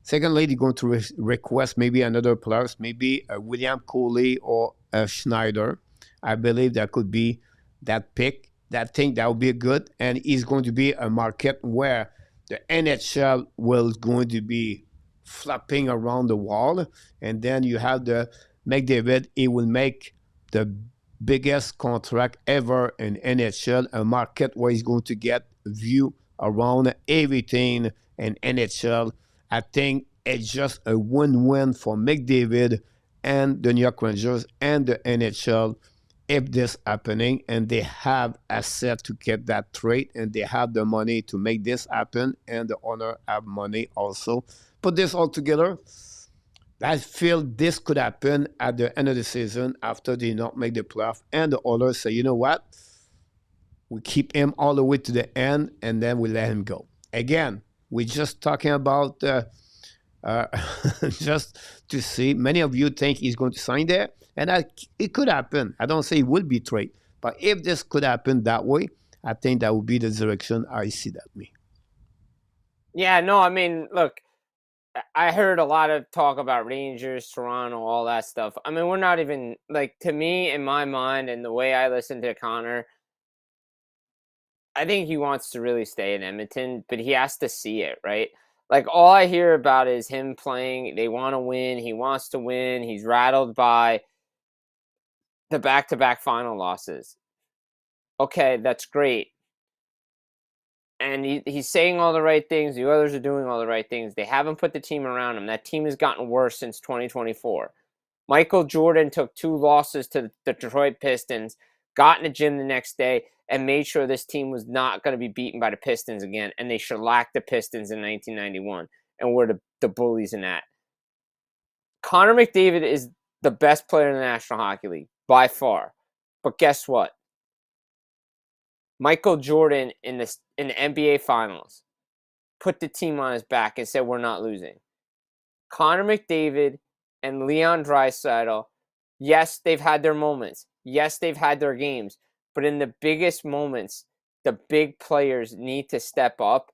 Secondly, they're going to request maybe another player, maybe a William Coley or a Schneider. I believe that could be that pick. That thing that would be good, and it's going to be a market where the NHL will going to be flopping around the wall, and then you have the McDavid. He will make the biggest contract ever in NHL, a market where he's going to get view around everything in NHL. I think it's just a win-win for McDavid and the New York Rangers and the NHL if this happening, and they have asset to get that trade, and they have the money to make this happen, and the owner have money also. Put this all together, I feel this could happen at the end of the season after they not make the playoff, and the owners say, you know what, we keep him all the way to the end, and then we let him go. Again, we're just talking about uh, just to see. Many of you think he's going to sign there, and it could happen. I don't say it will be trade, but if this could happen that way, I think that would be the direction I see that me. Yeah, no, I mean, look, I heard a lot of talk about Rangers, Toronto, all that stuff. I mean, we're not even like, to me, in my mind, and the way I listen to Connor, I think he wants to really stay in Edmonton, but he has to see it, right? Like, all I hear about is him playing. They want to win. He wants to win. He's rattled by the back-to-back final losses. Okay, that's great. And he's saying all the right things. The others are doing all the right things. They haven't put the team around him. That team has gotten worse since 2024. Michael Jordan took 2 losses to the Detroit Pistons, got in the gym the next day, and made sure this team was not going to be beaten by the Pistons again. And they shellacked the Pistons in 1991 and were the bullies in that. Connor McDavid is the best player in the National Hockey League by far. But guess what? Michael Jordan in the NBA Finals put the team on his back and said, we're not losing. Connor McDavid and Leon Draisaitl, yes, they've had their moments. Yes, they've had their games. But in the biggest moments, the big players need to step up.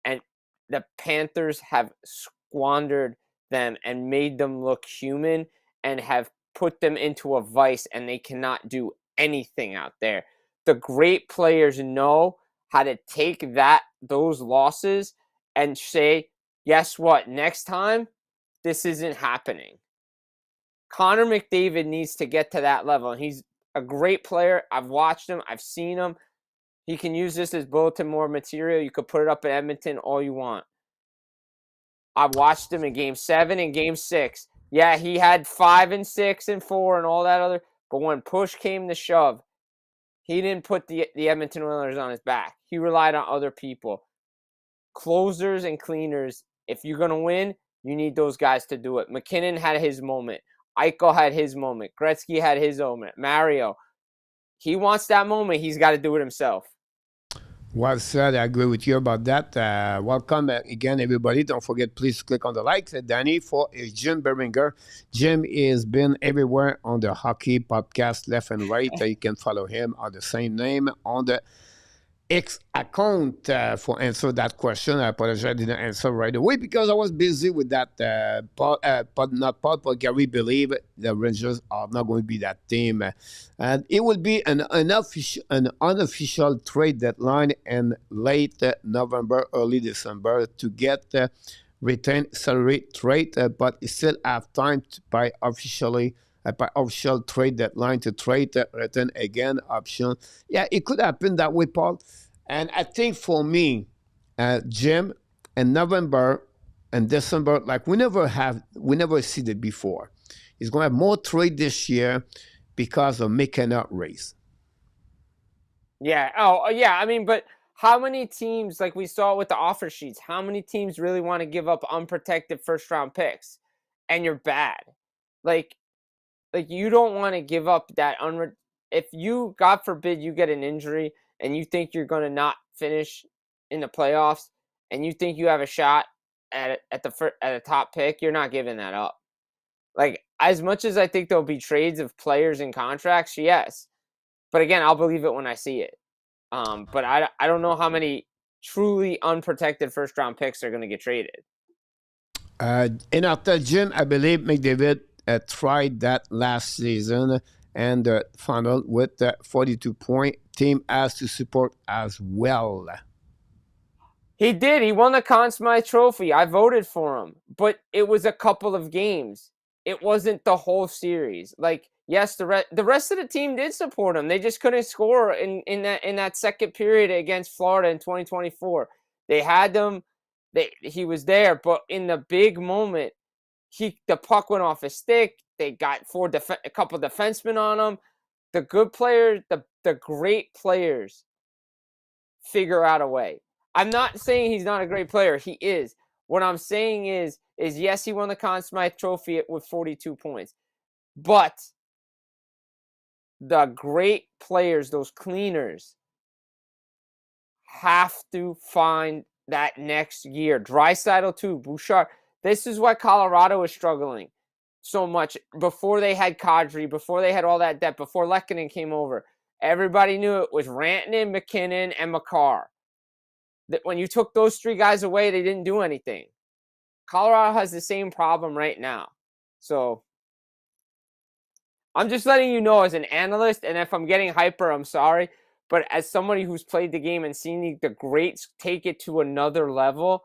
And the Panthers have squandered them and made them look human and have put them into a vice, and they cannot do anything out there. The great players know how to take those losses and say, guess what? Next time, this isn't happening. Connor McDavid needs to get to that level. And he's a great player. I've watched him. I've seen him. He can use this as bulletin board material. You could put it up in Edmonton all you want. I've watched him in Game 7 and Game 6. Yeah, he had 5 and 6 and 4 and all that other. But when push came to shove, he didn't put the Edmonton Oilers on his back. He relied on other people. Closers and cleaners, if you're going to win, you need those guys to do it. McKinnon had his moment. Eichel had his moment. Gretzky had his moment. Mario, he wants that moment. He's got to do it himself. Well said. I agree with you about that. Welcome again, everybody. Don't forget, please click on the like. Danny for Jim Biringer. Jim has been everywhere on the hockey podcast, left and right. You can follow him on the same name on the X account for answer that question. I apologize, I didn't answer right away because I was busy with that but Gary believe the Rangers are not going to be that team. And it will be an unofficial trade deadline in late November, early December to get retained salary trade, but still have time to by official trade deadline to trade return again option. Yeah, it could happen that way, Paul. And I think for me, Jim, in November and December, like we never see that before. He's going to have more trade this year because of making up race. Yeah. Oh, yeah. I mean, but how many teams, like we saw with the offer sheets, how many teams really want to give up unprotected first round picks? And you're bad. Like you don't want to give up that if you, God forbid, you get an injury and you think you're going to not finish in the playoffs and you think you have a shot at a top pick, you're not giving that up. Like, as much as I think there'll be trades of players and contracts, yes. But again, I'll believe it when I see it. But I don't know how many truly unprotected first round picks are going to get traded. And after Jim, I believe McDavid tried that last season and the final with 42 point team has to support as well. He did. He won the Conn Smythe Trophy. I voted for him, but it was a couple of games. It wasn't the whole series. Like, yes, the rest of the team did support him. They just couldn't score in that second period against Florida in 2024. They had them. He was there, but in the big moment, the puck went off his stick. They got a couple defensemen on him. The good players, the great players, figure out a way. I'm not saying he's not a great player. He is. What I'm saying is yes, he won the Conn Smythe Trophy with 42 points, but the great players, those cleaners, have to find that next year. Draisaitl too, Bouchard. This is why Colorado is struggling so much. Before they had Kadri, before they had all that depth, before Lehkonen came over, everybody knew it was Rantanen, McKinnon, and Makar. That when you took those three guys away, they didn't do anything. Colorado has the same problem right now. So I'm just letting you know as an analyst, and if I'm getting hyper, I'm sorry. But as somebody who's played the game and seen the greats take it to another level,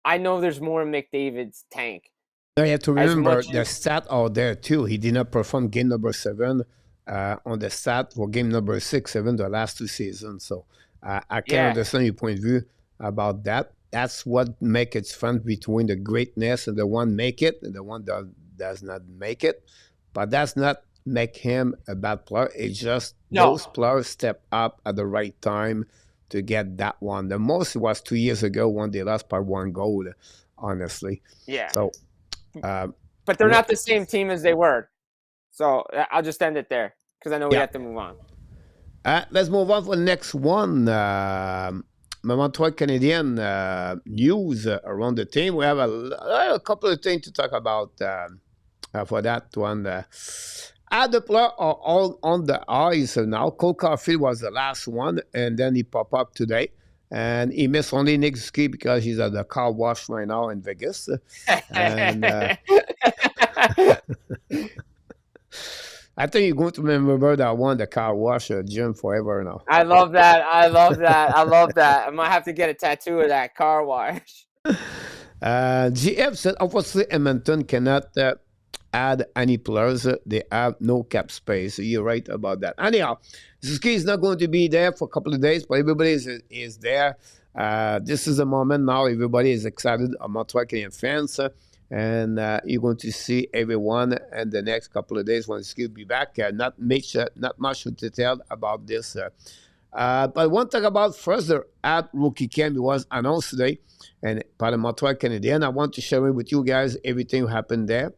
I know there's more in McDavid's tank. Now you have to remember the stat out there too. He did not perform game number 7 on the stat for game number 6, 7 the last 2 seasons. So I can understand your point of view about that. That's what makes it fun between the greatness and the one make it and the one that does not make it. But that's not make him a bad player. It's just those players step up at the right time to get that one. The most was 2 years ago when they lost by 1 goal, honestly. Yeah. So, but they're not the same team as they were. So I'll just end it there because I know we have to move on. Let's move on for the next one. Montreal Canadiens news around the team. We have a couple of things to talk about for that one. The players are all on the ice now. Cole Caulfield was the last one, and then he popped up today. And he missed only Nick Xhekaj because he's at the car wash right now in Vegas. And I think you're going to remember that one, the car wash gym forever now. I love that. I love that. I love that. I might have to get a tattoo of that car wash. GF said, obviously, Edmonton cannot add any players. They have no cap space. You're right about that. Anyhow, Xhekaj is not going to be there for a couple of days, but everybody is there. This is the moment now. Everybody is excited. Montreal Canadiens fans. And you're going to see everyone in the next couple of days when Xhekaj will be back. Not much to tell about this. But one thing about first, at rookie camp, it was announced today, and by the Montreal Canadiens. I want to share with you guys everything happened there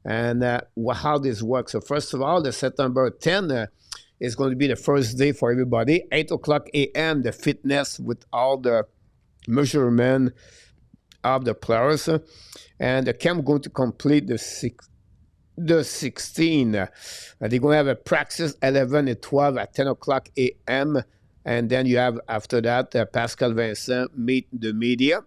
and how this works. So first of all, the September 10 is going to be the first day for everybody. 8 o'clock a.m., the fitness with all the measurement of the players. And the camp going to complete the 16. They're going to have a practice 11 and 12 at 10 o'clock a.m. And then you have, after that, Pascal Vincent meet the media.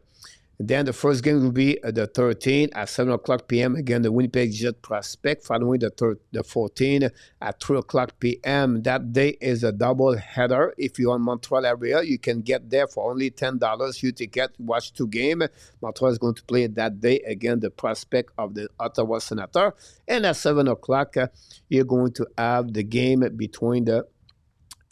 Then the first game will be the 13th at 7 o'clock p.m. Again, the Winnipeg Jet prospect, following the 14th at 3 o'clock p.m. That day is a double header. If you're in Montreal area, you can get there for only $10. You ticket, watch 2 games. Montreal is going to play that day again, the prospect of the Ottawa Senator. And at 7 o'clock, you're going to have the game between the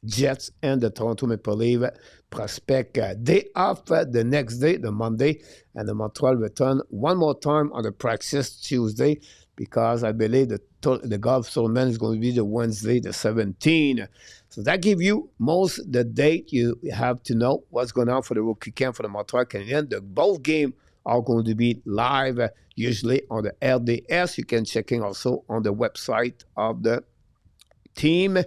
Jets and the Toronto Maple Leafs prospect. Day off the next day, the Monday, and the Montreal return one more time on the practice Tuesday, because I believe the golf tournament is going to be the Wednesday, the 17th. So that gives you most the date you have to know what's going on for the rookie camp for the Montreal Canadiens. The both games are going to be live, usually on the RDS. You can check in also on the website of the team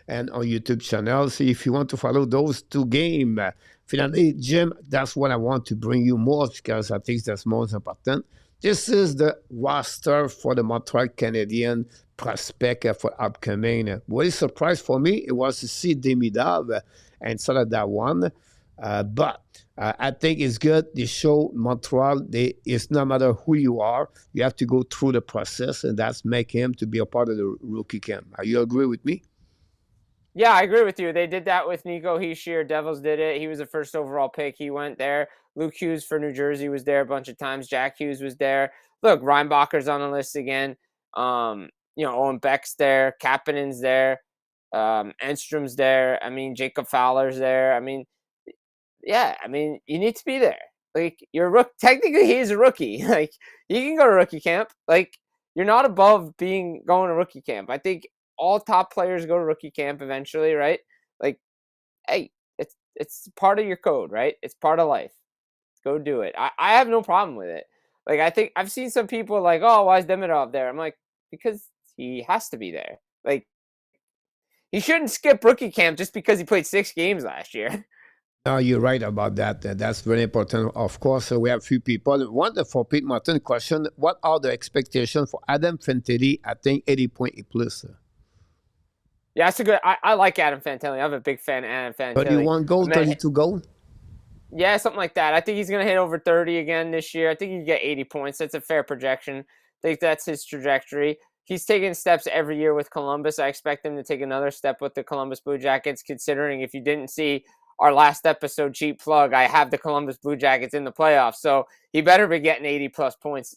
and on YouTube channel. So if you want to follow those 2 games, finally, Jim, that's what I want to bring you more, because I think that's most important. This is the roster for the Montreal Canadiens prospect for upcoming. What is a surprise for me, it was to see Demidov instead of that one. But I think it's good. They show Montreal, it's no matter who you are, you have to go through the process, and that's make him to be a part of the rookie camp. You agree with me? Yeah, I agree with you. They did that with Nico Hischier. Devils did it. He was the first overall pick. He went there. Luke Hughes for New Jersey was there a bunch of times. Jack Hughes was there. Look, Reinbacher's on the list again. Owen Beck's there. Kapanen's there. Enstrom's there. I mean, Jacob Fowler's there. I mean, yeah, I mean, you need to be there. Like, you're a rookie. Technically, he's a rookie. Like, you can go to rookie camp. Like, you're not above going to rookie camp. I think all top players go to rookie camp eventually, right? Like, hey, it's part of your code, right? It's part of life. Go do it. I have no problem with it. Like, I think I've seen some people like, oh, why is Demidov there? I'm like, because he has to be there. Like, he shouldn't skip rookie camp just because he played 6 games last year. No, you're right about that. That's very important. Of course, we have few people. One for Pete Martin question: what are the expectations for Adam Fantilli? I think 80 point plus. Yeah, that's a good. I like Adam Fantilli. I'm a big fan of Adam Fantilli. 31 goal, 32 goal. Yeah, something like that. I think he's going to hit over 30 again this year. I think he can get 80 points. That's a fair projection. I think that's his trajectory. He's taking steps every year with Columbus. I expect him to take another step with the Columbus Blue Jackets, considering if you didn't see our last episode, cheap plug, I have the Columbus Blue Jackets in the playoffs. So he better be getting 80-plus points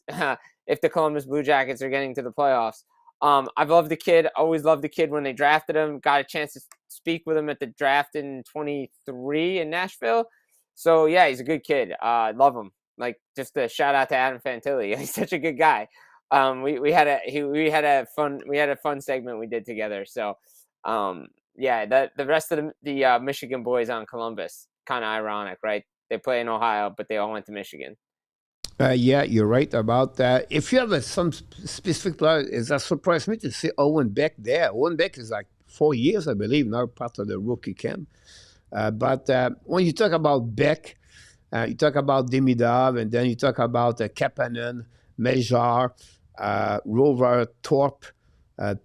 if the Columbus Blue Jackets are getting to the playoffs. I've loved the kid. Always loved the kid when they drafted him. Got a chance to speak with him at the draft in 23 in Nashville. So yeah, he's a good kid. Love him. Like, just a shout out to Adam Fantilli. He's such a good guy. We had a fun segment we did together. So yeah, the rest of the Michigan boys on Columbus, kind of ironic, right? They play in Ohio, but they all went to Michigan. Yeah, you're right about that. If you have some specific player, that surprised me to see Owen Beck there. Owen Beck is like 4 years, I believe, now part of the rookie camp. But when you talk about Beck, you talk about Demidov, and then you talk about Kapanen, Mejar, Rohrer, Thorpe,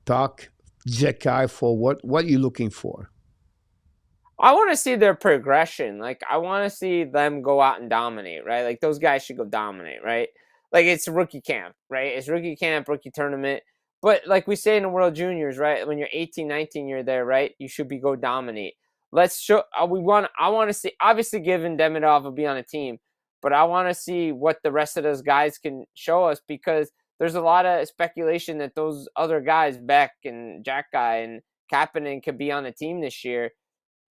Tuck, Xhekaj. For what are you looking for? I want to see their progression. Like, I want to see them go out and dominate, right? Like, those guys should go dominate, right? Like, it's rookie camp, right? It's rookie camp, rookie tournament. But like we say in the World Juniors, right? When you're 18, 19, you're there, right? You should be go dominate. Let's show. I want to see. Obviously, given Demidov will be on a team, but I want to see what the rest of those guys can show us, because there's a lot of speculation that those other guys, Beck and Xhekaj and Kapanen, could be on the team this year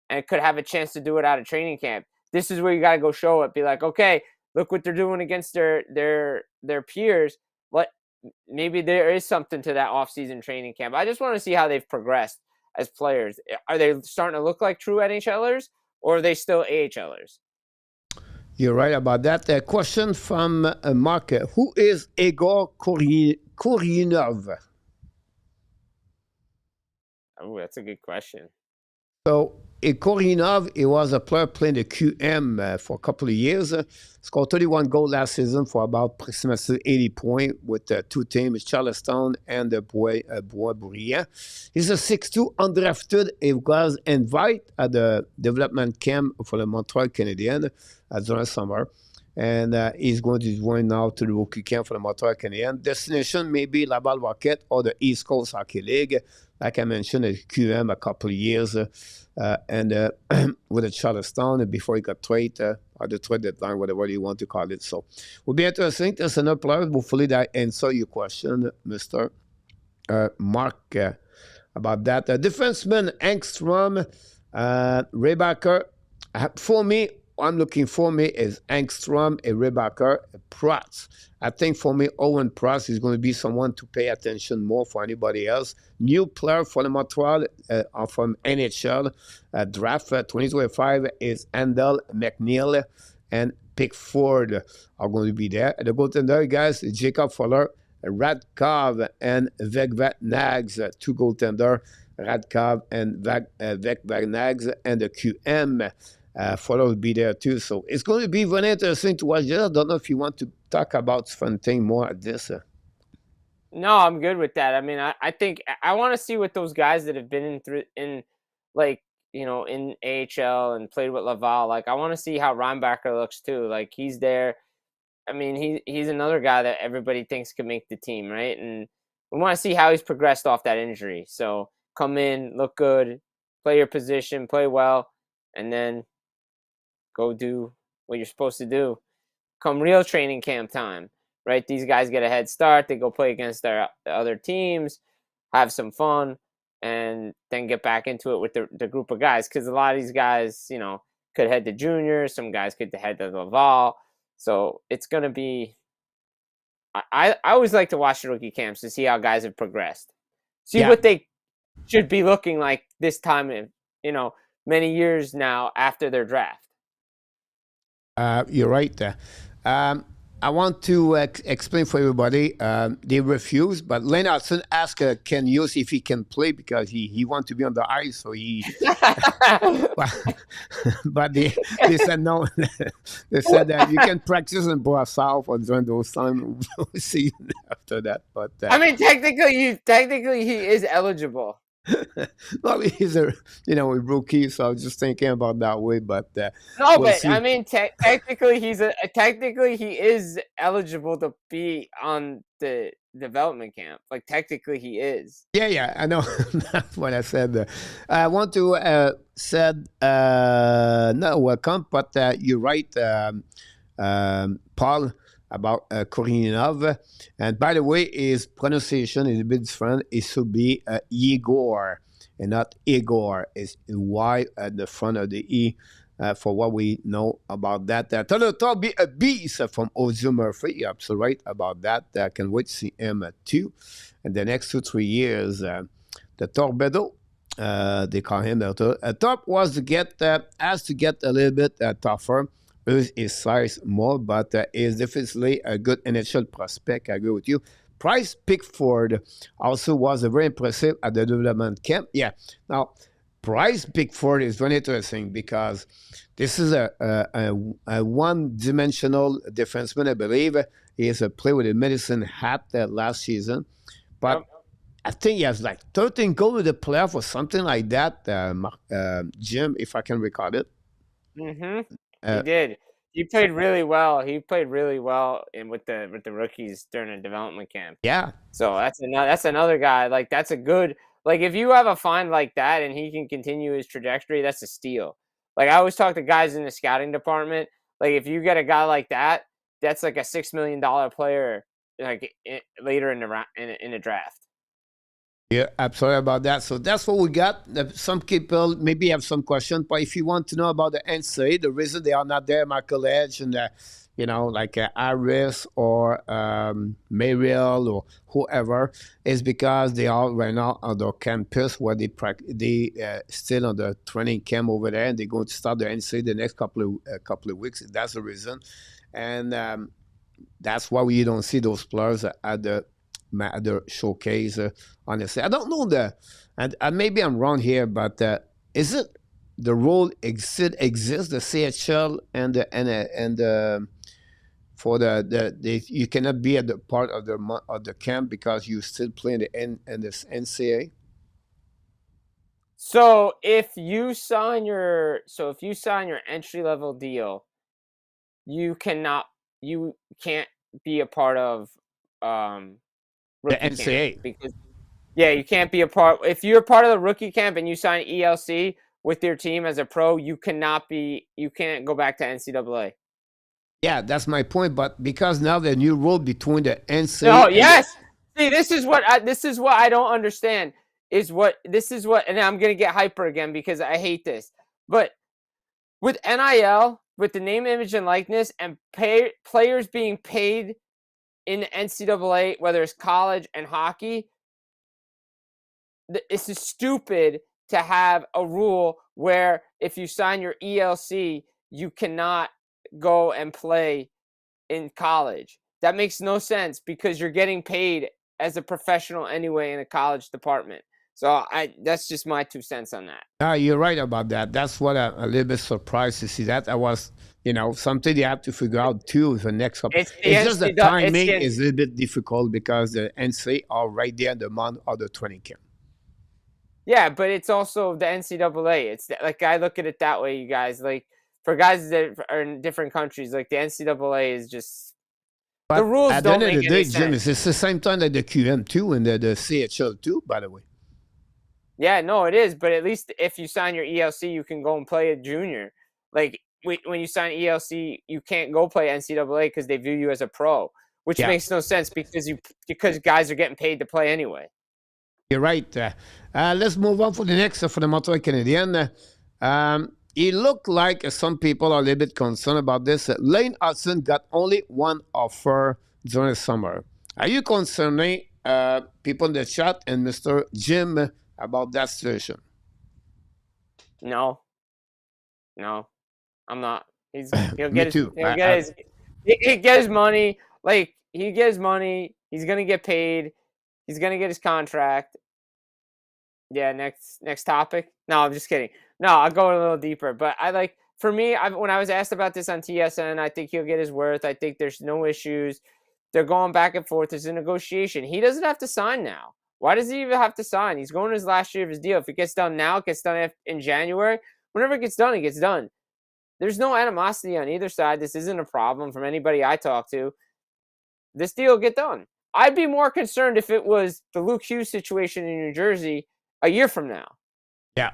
and could have a chance to do it out of training camp. This is where you got to go show it. Be like, okay, look what they're doing against their peers. What maybe there is something to that off-season training camp. I just want to see how they've progressed as players. Are they starting to look like true NHLers, or are they still AHLers? You're right about that. A question from Mark. Who is Igor Koryunov? Oh, that's a good question. So, Koryunov, he was a player playing the QM for a couple of years. Scored 31 goals last season for about approximately 80 points with two teams, Charleston and Biringer. He's a 6'2", undrafted. He was invited at the development camp for the Montreal Canadiens during the summer. And he's going to join now to the rookie camp for the Montreal Canadiens. Destination may be Laval Rocket or the East Coast Hockey League. Like I mentioned, at QM a couple of years, and with the Charleston before he got traded, or the trade deadline, whatever you want to call it. So, will be interesting. There's another player. Hopefully, that answer your question, Mr. Mark, about that. Defenseman Engstrom, Rebacker. For me, I'm looking for me is Engstrom, a Rebacker, a Price. I think for me, Owen Price is going to be someone to pay attention more for anybody else. New player for the Montreal from NHL draft 2025 is Handel, McNeil, and Pickford are going to be there. The goaltender, guys, Jacob Fuller, Radkov, and Vegvat Nags, two goaltender, Radkov and Vegvat Nags, and the QM. Fuller will be there too. So it's going to be very interesting to watch. I don't know if you want to talk about something more at this. No, I'm good with that. I mean, I think I want to see what those guys that have been in like, in AHL and played with Laval. Like, I want to see how Reinbacher looks too. Like, he's there. I mean, he's another guy that everybody thinks could make the team, right? And we want to see how he's progressed off that injury. So come in, look good, play your position, play well, and then go do what you're supposed to do. Come real training camp time, right? These guys get a head start. They go play against their other teams, have some fun, and then get back into it with the group of guys. Because a lot of these guys, could head to juniors. Some guys could head to Laval. So it's going to be – I always like to watch the rookie camps to see how guys have progressed. See what they should be looking like this time, many years now after their draft. You're right. Um, I want to explain for everybody. They refused, but Len Hudson asked Ken Hughes if he can play because he wants to be on the ice. So he, but, but they said no. They said that you can practice in Boissauf or during those times. We'll see after that. But I mean, technically he is eligible. well, he's a rookie, so I was just thinking about that way. But No, we'll but see. I mean, technically technically he is eligible to be on the development camp. Like technically he is. Yeah, I know. That's what I said. I want to said no welcome, but you're right, Paul, about Korinov. And by the way, his pronunciation is a bit different. It should be Igor and not Igor. It's a Y at the front of the E. For what we know about that. Thorpe be a beast from Ozil Murphy. You're absolutely right about that. I can wait to see him too. In the next 2-3 years, the Torpedo, they call him the Thorpe was to get has to get a little bit tougher. His size more, but is definitely a good NHL prospect. I agree with you. Price Pickford also was very impressive at the development camp. Yeah. Now, Price Pickford is very interesting because this is a one-dimensional defenseman, I believe. He is a player with a medicine hat last season. But Yep. I think he has like 13 goals with the playoff or something like that, Jim, if I can recall it. Mm-hmm. He Uh, did. He played really well. He played really well in with the rookies during the development camp. yeah, So that's another guy. Like that's a good like if you have a find like that and he can continue his trajectory, that's a steal. Like I always talk to guys in the scouting department. Like if you get a guy like that, that's like a $6 million player. Like later in the in the draft. yeah, absolutely about that. So that's what we got. Some people maybe have some questions, but if you want to know about the NCAA, the reason they are not there, Michael Edge and like Harris or Mariel or whoever, is because they are right now on the campus where they still on the training camp over there, and they're going to start the NCAA the next couple of weeks. That's the reason, and that's why you don't see those players at the showcase. Honestly, I don't know and maybe I'm wrong here, but is it the rule exists the CHL and for you cannot be at the part of the camp because you still play in the NCAA? So if you sign your entry level deal, you cannot you can't be a part of um The rookie camp NCAA. because yeah, you can't be a part if you're part of the rookie camp and you sign ELC with your team as a pro, you can't go back to NCAA. Yeah, that's my point. But because now the new rule between the No, NCAA and the yes. See, this is what I don't understand and I'm going to get hyper again because I hate this. But with NIL, with the name, image, and likeness, and players being paid in the NCAA, whether it's college and hockey, it's stupid to have a rule where if you sign your ELC, you cannot go and play in college. That makes no sense because you're getting paid as a professional anyway in a college department. So that's just my 2 cents on that. You're right about that. That's what I'm a little bit surprised to see that. I was, something you have to figure out too the next couple. It's the It's just the NCAA. timing is a little bit difficult because the NCAA are right there in the month of the training camp. Yeah, but it's also the NCAA. It's like I look at it that way, you guys. Like for guys that are in different countries, like the NCAA is just the But rules at the don't end of make the any day, Jim, sense. it's the same time that the QM too and the CHL too, by the way. Yeah, no, it is. But at least if you sign your ELC, you can go and play a junior. Like when you sign ELC, you can't go play NCAA because they view you as a pro, which Yeah, makes no sense because guys are getting paid to play anyway. you're right. Let's move on for the next for the Montreal Canadiens. It looked like some people are a little bit concerned about this. Lane Hudson got only one offer during the summer. Are you concerned, people in the chat and Mr. Jim, about that situation? No, no, I'm not. He'll Me get his too. he'll get his he get his money. Like he get his money. He's gonna get paid. He's gonna get his contract. Yeah. Next topic. No, I'm just kidding. No, I'll go a little deeper. But for me, when I was asked about this on TSN, I think he'll get his worth. I think there's no issues. They're going back and forth. There's a negotiation. He doesn't have to sign now. Why does he even have to sign? He's going to his last year of his deal. If it gets done now, it gets done in January. Whenever it gets done, it gets done. There's no animosity on either side. This isn't a problem from anybody I talk to. This deal will get done. I'd be more concerned if it was the Luke Hughes situation in New Jersey a year from now. Yeah,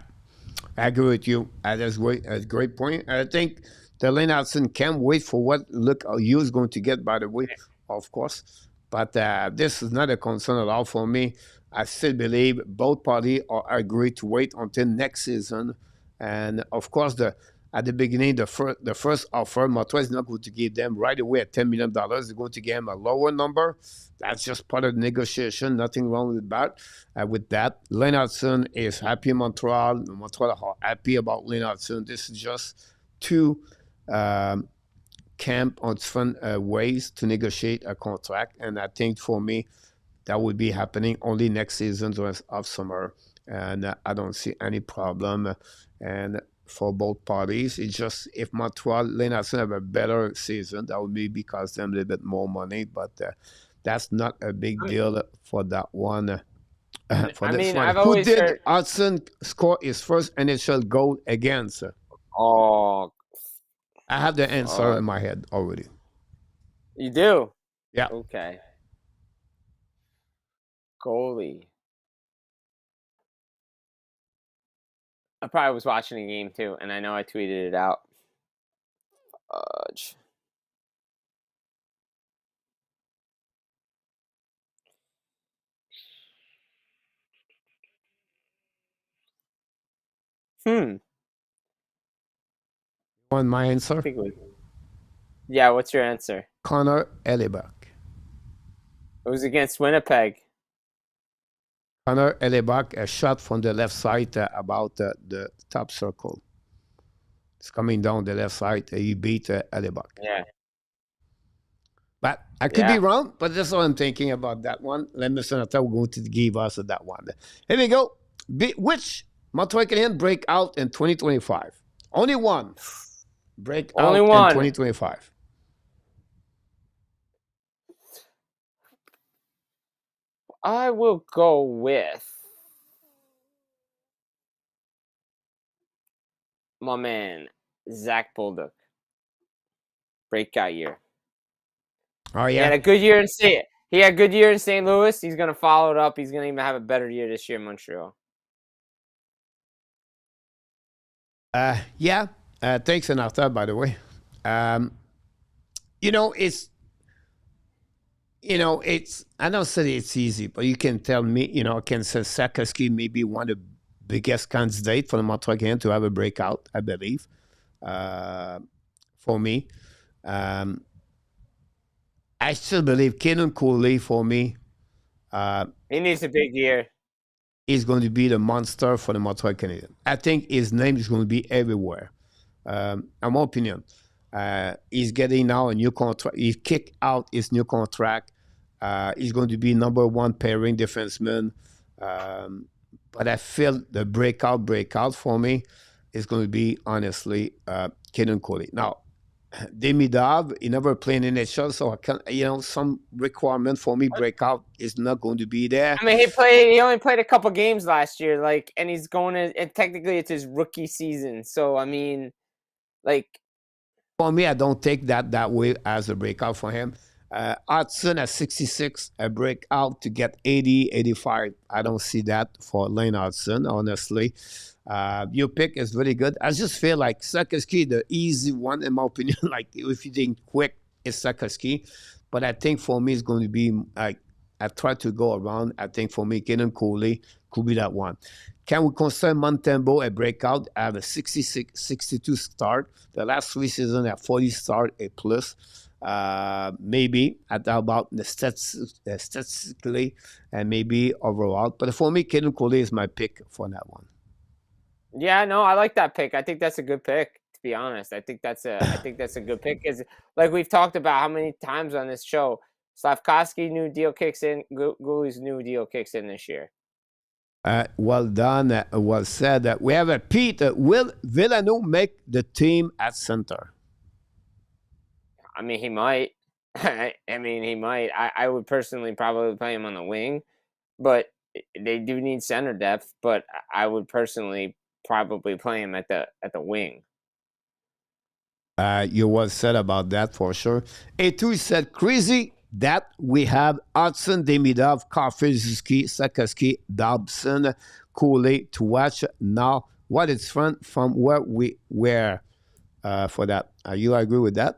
I agree with you. That's great. That's a great point. I think the Lane Hudson can't wait for what Luke Hughes is going to get, by the way, of course. But this is not a concern at all for me. I still believe both parties are agreed to wait until next season. And of course, at the beginning, the first offer, Montreal is not going to give them right away at $10 million. They're going to give them a lower number. That's just part of the negotiation. Nothing wrong with that. Lane Hudson is happy in Montreal. Montreal are happy about Lane Hudson. This is just two camp on different ways to negotiate a contract. And I think for me, that would be happening only next season, of summer. And I don't see any problem. And for both parties, it's just if Montreal, Lane Hudson have a better season, that would maybe cost them a little bit more money. But that's not a big deal for that one. I've Who always did heard. Hudson score his first NHL goal against? Oh, I have the answer in my head already. you do? Yeah. Okay. Goalie. I probably was watching a game too, and I know I tweeted it out. Want my answer? Yeah, what's your answer? Connor Hellebuyck. It was against Winnipeg. Connor Hellebuyck, a shot from the left side about the top circle. It's coming down the left side. He beat Hellebuyck. Yeah. But I could be wrong, but that's what I'm thinking about that one. Let me see we're going to give us that one. Here we go. Which Montreal Canadiens break out in 2025? Only one. Break out in 2025. I will go with my man, Zach Bolduc. Breakout year. Oh, yeah. He had a good year in St. Louis. He's going to follow it up. He's going to even have a better year this year in Montreal. Yeah. Thanks, Anarta, by the way. It's I don't say it's easy, but you can tell me, I can say Xhekaj may be one of the biggest candidates for the Montreal Canadiens to have a breakout, I believe. For me. I still believe Kenan Cooley, for me. He needs a big year. He's going to be the monster for the Montreal Canadiens. I think his name is going to be everywhere. In my opinion. He's getting now a new contract. He kicked out his new contract. He's going to be number one pairing defenseman. But I feel the breakout for me is going to be, honestly, Kenan Cooley. Now, Demidov, he never played in NHL, so I can, some requirement for me breakout is not going to be there. I mean, he only played a couple games last year, and he's going to, and technically it's his rookie season. So, I mean, for me, I don't take that way as a breakout for him. Hudson at 66, a breakout to get 80, 85. I don't see that for Lane Hudson, honestly. Your pick is really good. I just feel like Xhekaj, the easy one, in my opinion. Like, if you think quick, it's Xhekaj. But I think for me, it's going to be, I tried to go around. I think for me, Kenan Cooley could be that one. Can we consider Montembeault a breakout? I have a 62 start. The last 3 seasons at 40 start, a plus. Maybe at about the statistically and maybe overall. But for me, Kenan Cooley is my pick for that one. Yeah, no, I like that pick. I think that's a good pick be honest. I think that's a good pick. Because like we've talked about how many times on this show, Slavkovsky new deal kicks in, Guli's new deal kicks in this year. Well done. Well said. We have a Pete. Will Villano make the team at center? I mean, he might. I mean, he might. I would personally probably play him on the wing, but they do need center depth. But I would personally probably play him at the wing. You well said about that for sure. A2 said, crazy that we have Hudson, Demidov, Karfilski, Sakaski, Dobson, Cooley to watch now. What is fun from where we were for that? You agree with that?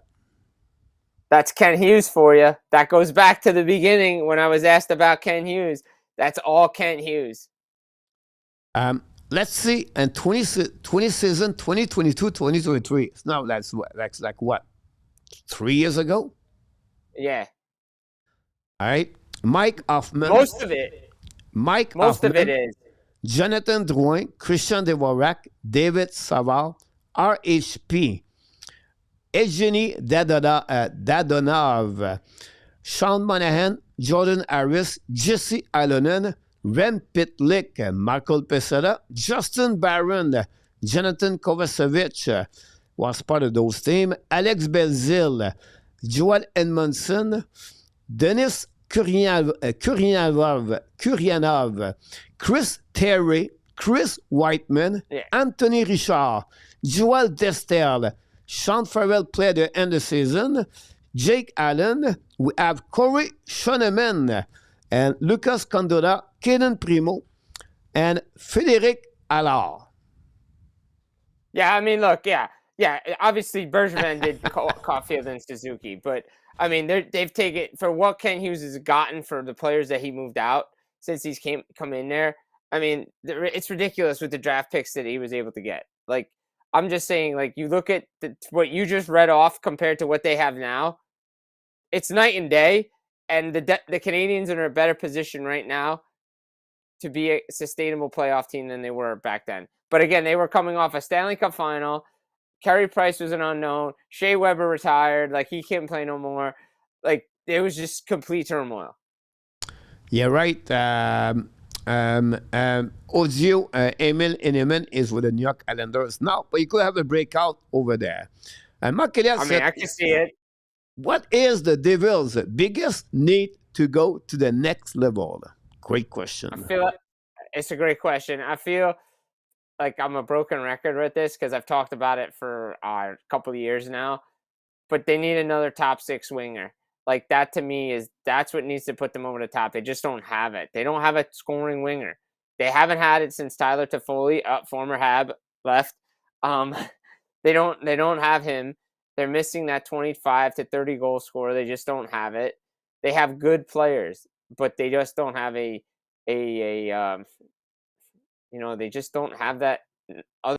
That's Ken Hughes for you. That goes back to the beginning when I was asked about Ken Hughes. That's all Ken Hughes. Let's see, and 20 season, 2022, 2023. It's now that's like what? 3 years ago? Yeah. All right. Mike Hoffman. Most of it is. Jonathan Drouin, Christian Dvorak, David Savard, RHP, Evgeny Dadonov, Sean Monahan, Jordan Harris, Jesse Ilonen, Rem Pitlick, Michael Pesera, Justin Barron, Jonathan Kovacevic was part of those teams, Alex Belzil, Joel Edmondson, Denis Kuryanov, Chris Terry, Chris Whiteman, Anthony Richard, Joel Destel, Sean Farrell played the end of the season, Jake Allen, we have Corey Schoeneman, and Lucas Condola, Kaden Primo, and Frédéric Allard. Yeah, I mean, look, yeah. Obviously, Bergevin did Caulfield and Suzuki, but I mean, they've taken for what Ken Hughes has gotten for the players that he moved out since he's come in there. I mean, it's ridiculous with the draft picks that he was able to get. Like, I'm just saying, like, you look at what you just read off compared to what they have now, it's night and day. And the Canadiens are in a better position right now to be a sustainable playoff team than they were back then. But again, they were coming off a Stanley Cup final. Carey Price was an unknown. Shea Weber retired. Like, he can't play no more. Like, it was just complete turmoil. Yeah, right. Audio, Emil Ineman is with the New York Islanders now, but you could have a breakout over there. And Mark said, I can see it. What is the Devils' biggest need to go to the next level? Great question. I feel it's a great question. I feel like I'm a broken record with this because I've talked about it for a couple of years now, but they need another top 6 winger. Like, that to me that's what needs to put them over the top. They just don't have it. They don't have a scoring winger. They haven't had it since Tyler Toffoli, former Hab, left. They don't have him. They're missing that 25 to 30 goal scorer. They just don't have it. They have good players, but they just don't have they just don't have that other.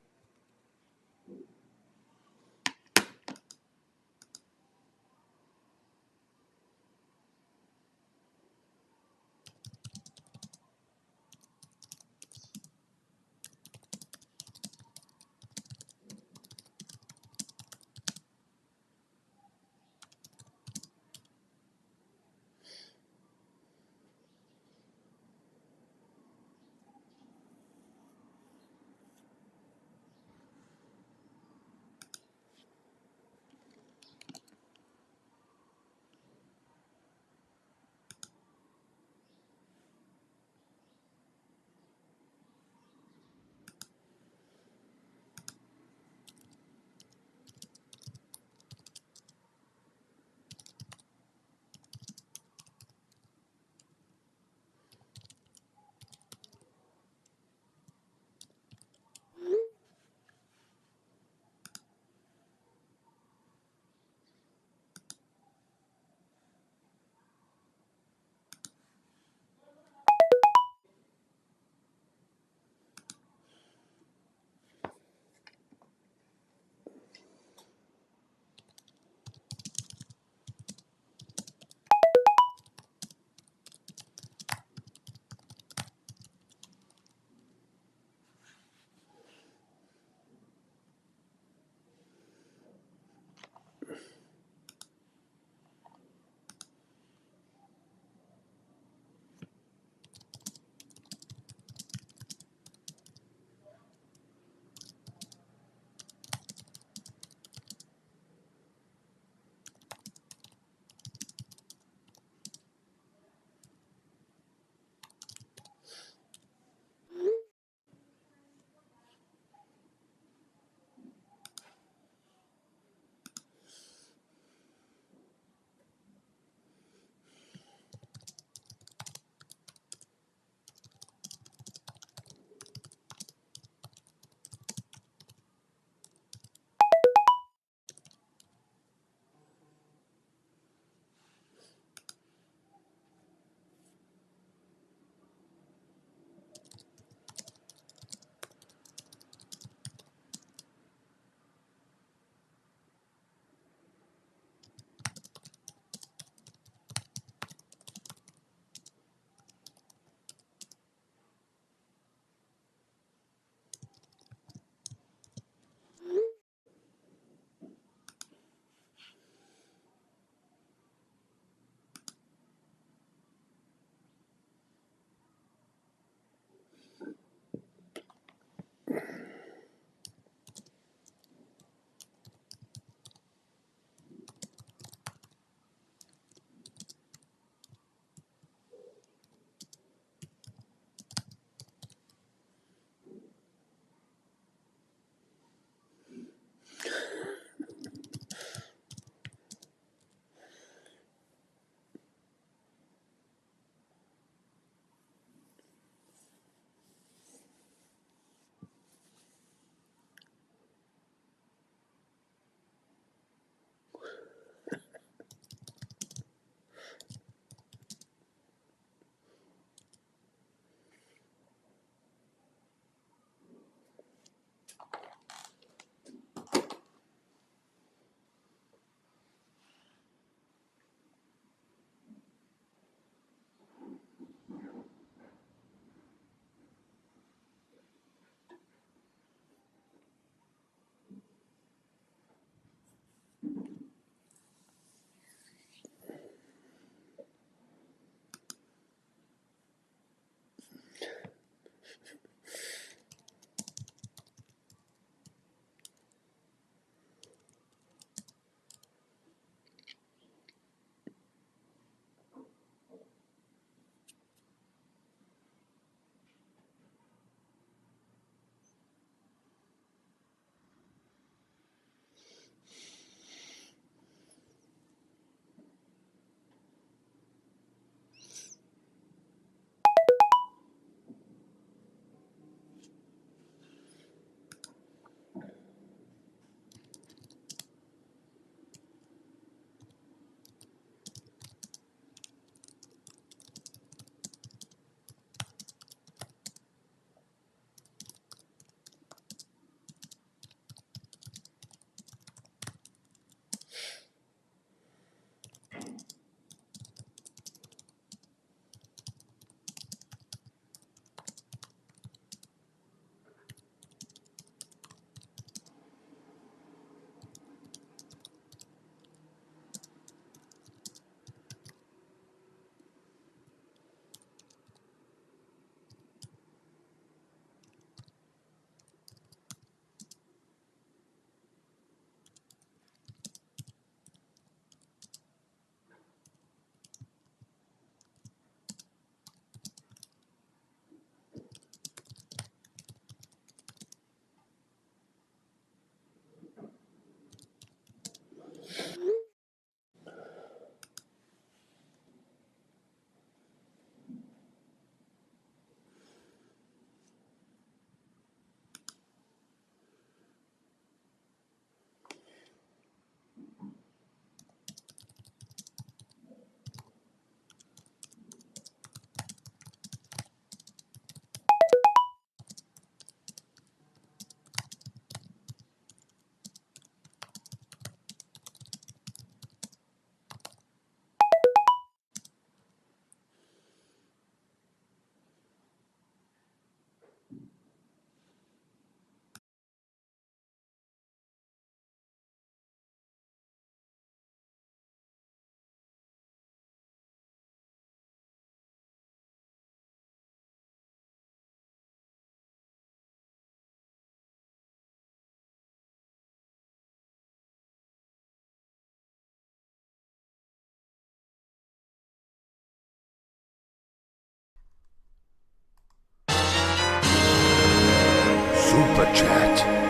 Super Chat.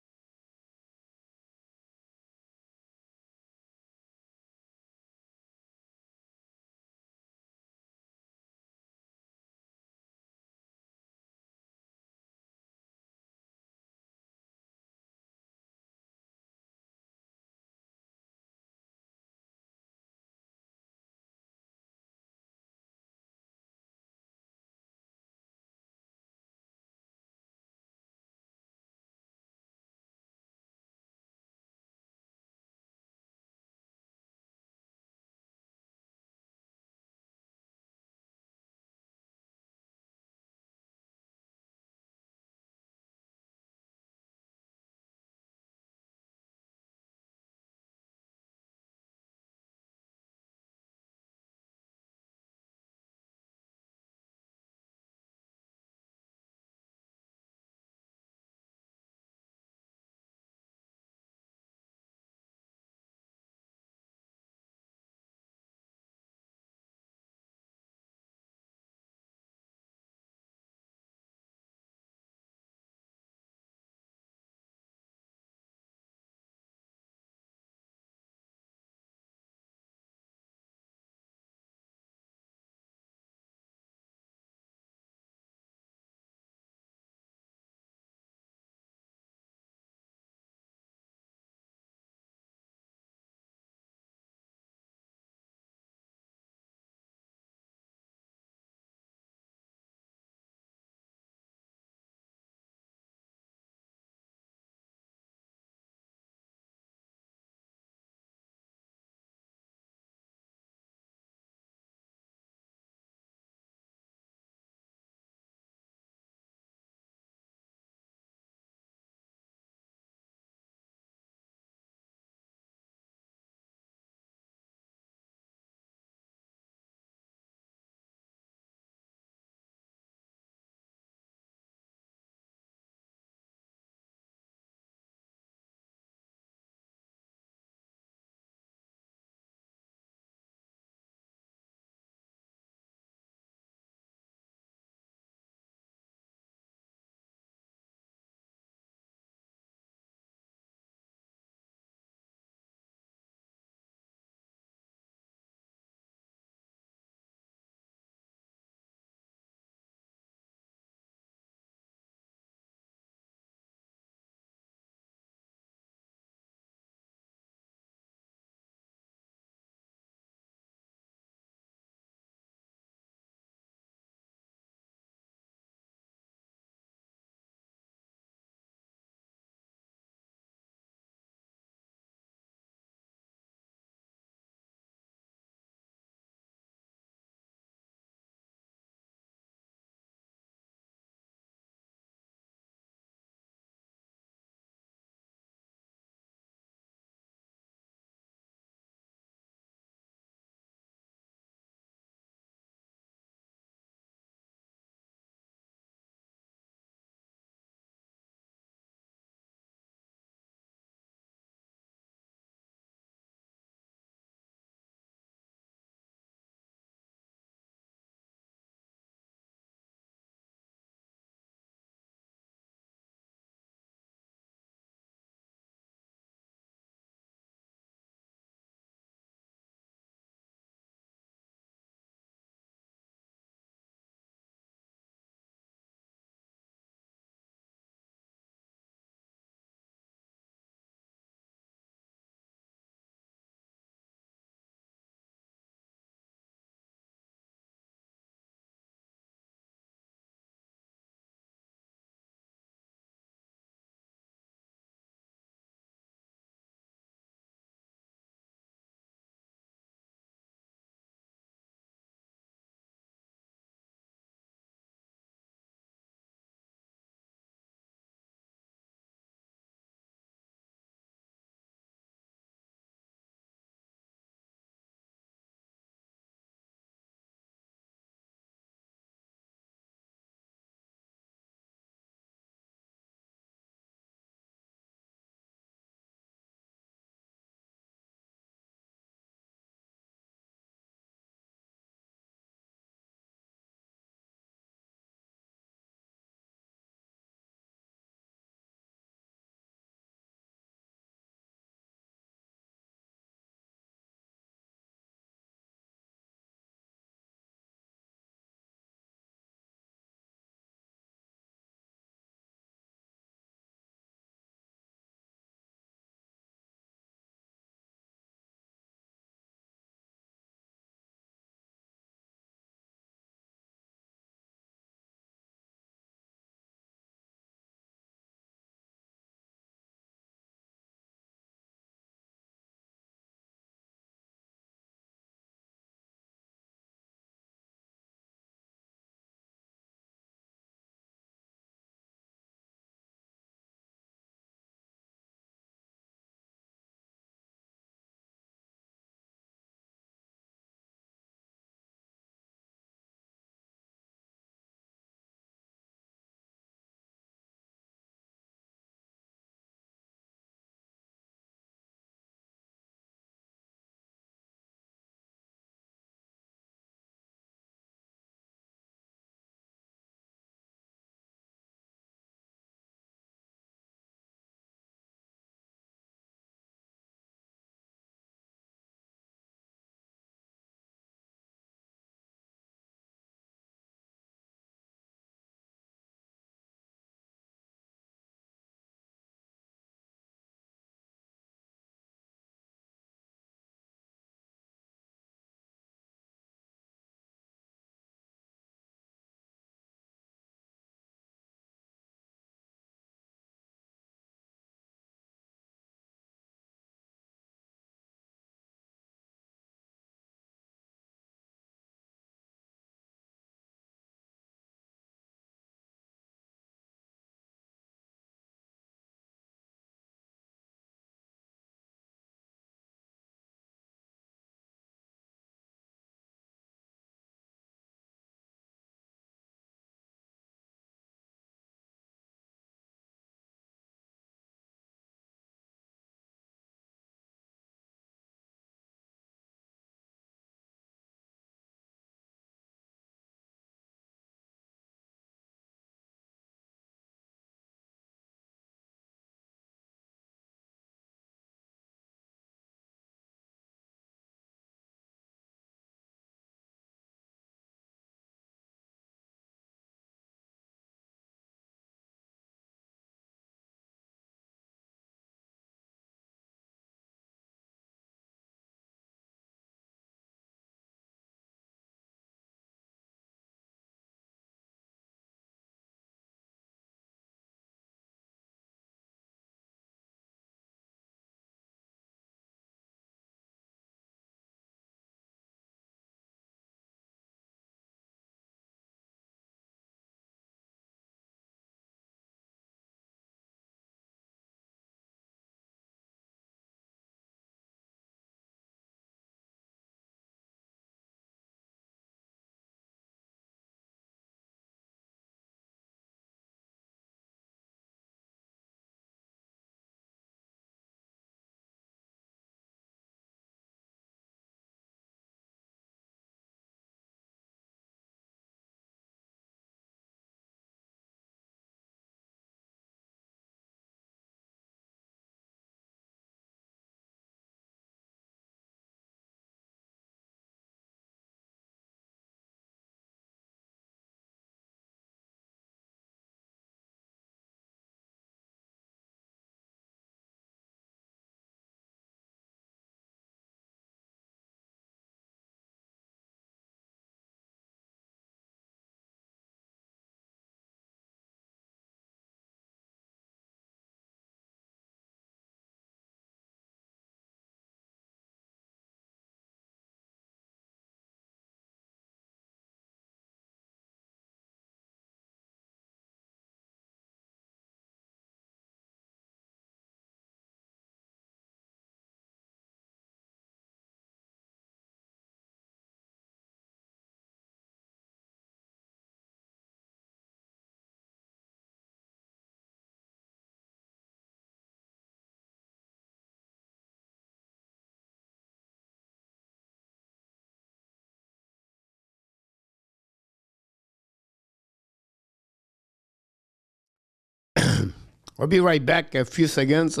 We'll be right back a few seconds.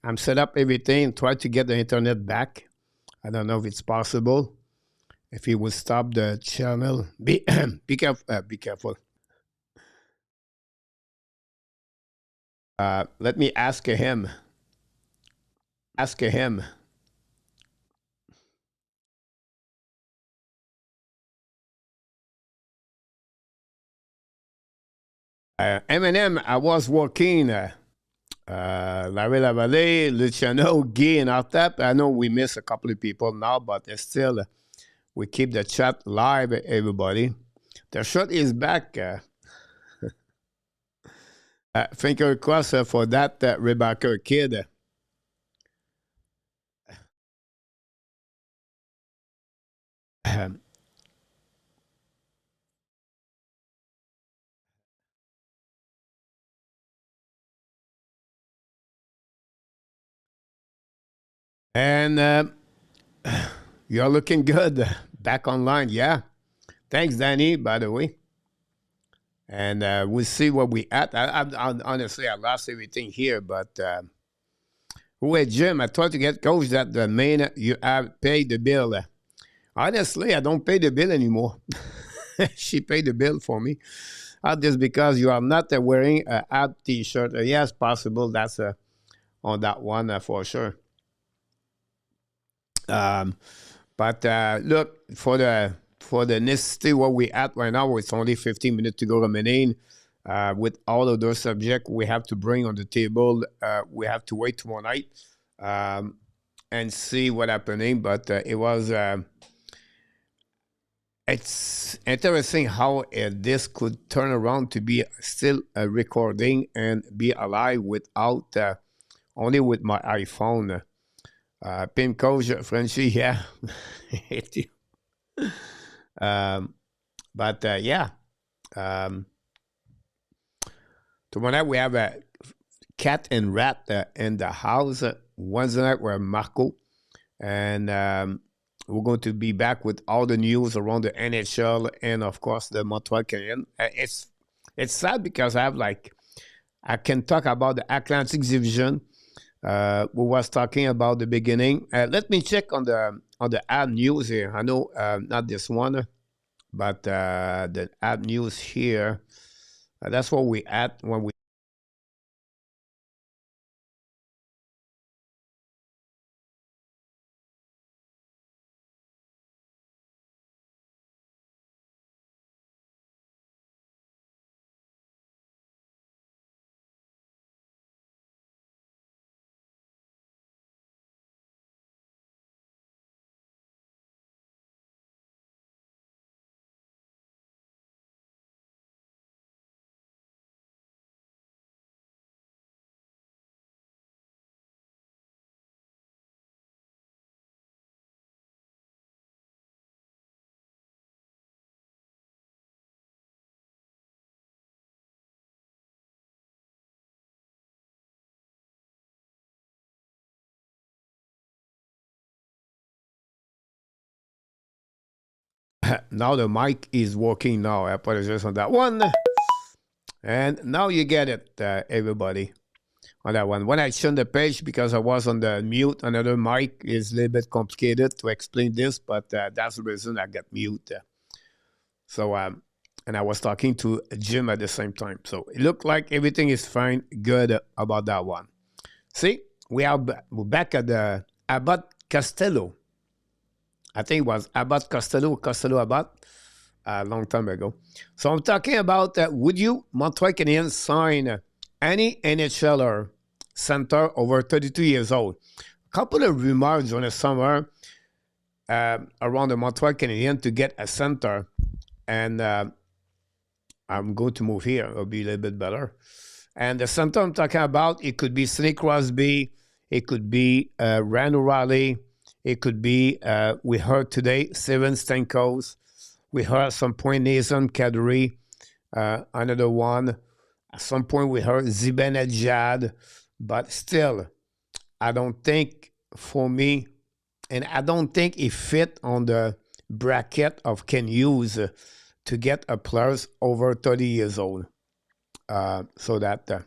I'm set up everything, try to get the internet back. I don't know if it's possible. If he will stop the channel, be careful. Be careful. Let me ask him. Ask him. M&M, I was working. Larry Lavallée, Luciano, Guy, and Artap. I know we miss a couple of people now, but still, we keep the chat live, everybody. The shot is back. Finger crossed for that Rebecca kid. And you're looking good. Back online, yeah. Thanks, Danny, by the way. And we'll see where we at. Honestly, I lost everything here, but wait, Jim, I tried to get coach that the main you have paid the bill. Honestly, I don't pay the bill anymore. She paid the bill for me. Just because you are not wearing an ab t-shirt. Yes, possible. That's on that one for sure. But look, for the necessity where we at right now, it's only 15 minutes to go remaining. With all of those subjects we have to bring on the table, we have to wait tomorrow night and see what happening. But it was it's interesting how this could turn around to be still a recording and be alive without only with my iPhone. Pin coach, Frenchy, yeah. But yeah. Tomorrow night we have a cat and rat in the house. Wednesday night we're Marco. And we're going to be back with all the news around the NHL and, of course, the Montreal Canadiens. It's sad because I can talk about the Atlantic Division. We was talking about the beginning. Let me check on the ad news here. I know not this one, but the ad news here. That's what we at when we. Now the mic is working now. I apologize on that one. And now you get it, everybody, on that one. When I turned the page, because I was on the mute, another mic is a little bit complicated to explain this, but that's the reason I got mute. So, and I was talking to Jim at the same time. So it looked like everything is fine, good about that one. See, we're back at the Abbott Costello. I think it was Abbott Costello Abbott, a long time ago. So I'm talking about would you, Montreal Canadiens, sign any NHLer center over 32 years old? A couple of rumors during the summer around the Montreal Canadiens to get a center, and I'm going to move here. It'll be a little bit better. And the center I'm talking about, it could be Sidney Crosby, it could be Ryan O'Reilly, it could be, we heard today, Steven Stamkos. We heard at some point Nathan Kadri, another one. At some point we heard Zibanejad. But still, I don't think for me, and I don't think it fit on the bracket of can use to get a players over 30 years old. So that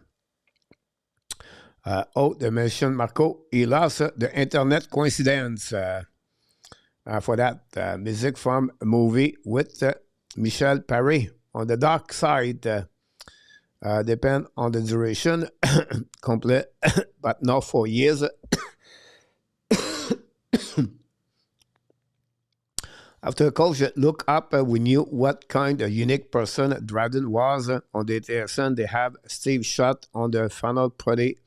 The mention, Marco, he lost the internet coincidence for that music from a movie with Michel Paris on the dark side. Depend on the duration, complete, but not for years. After a coach look up, we knew what kind of unique person Dryden was. On the TSN, they have Steve shot on the final pretty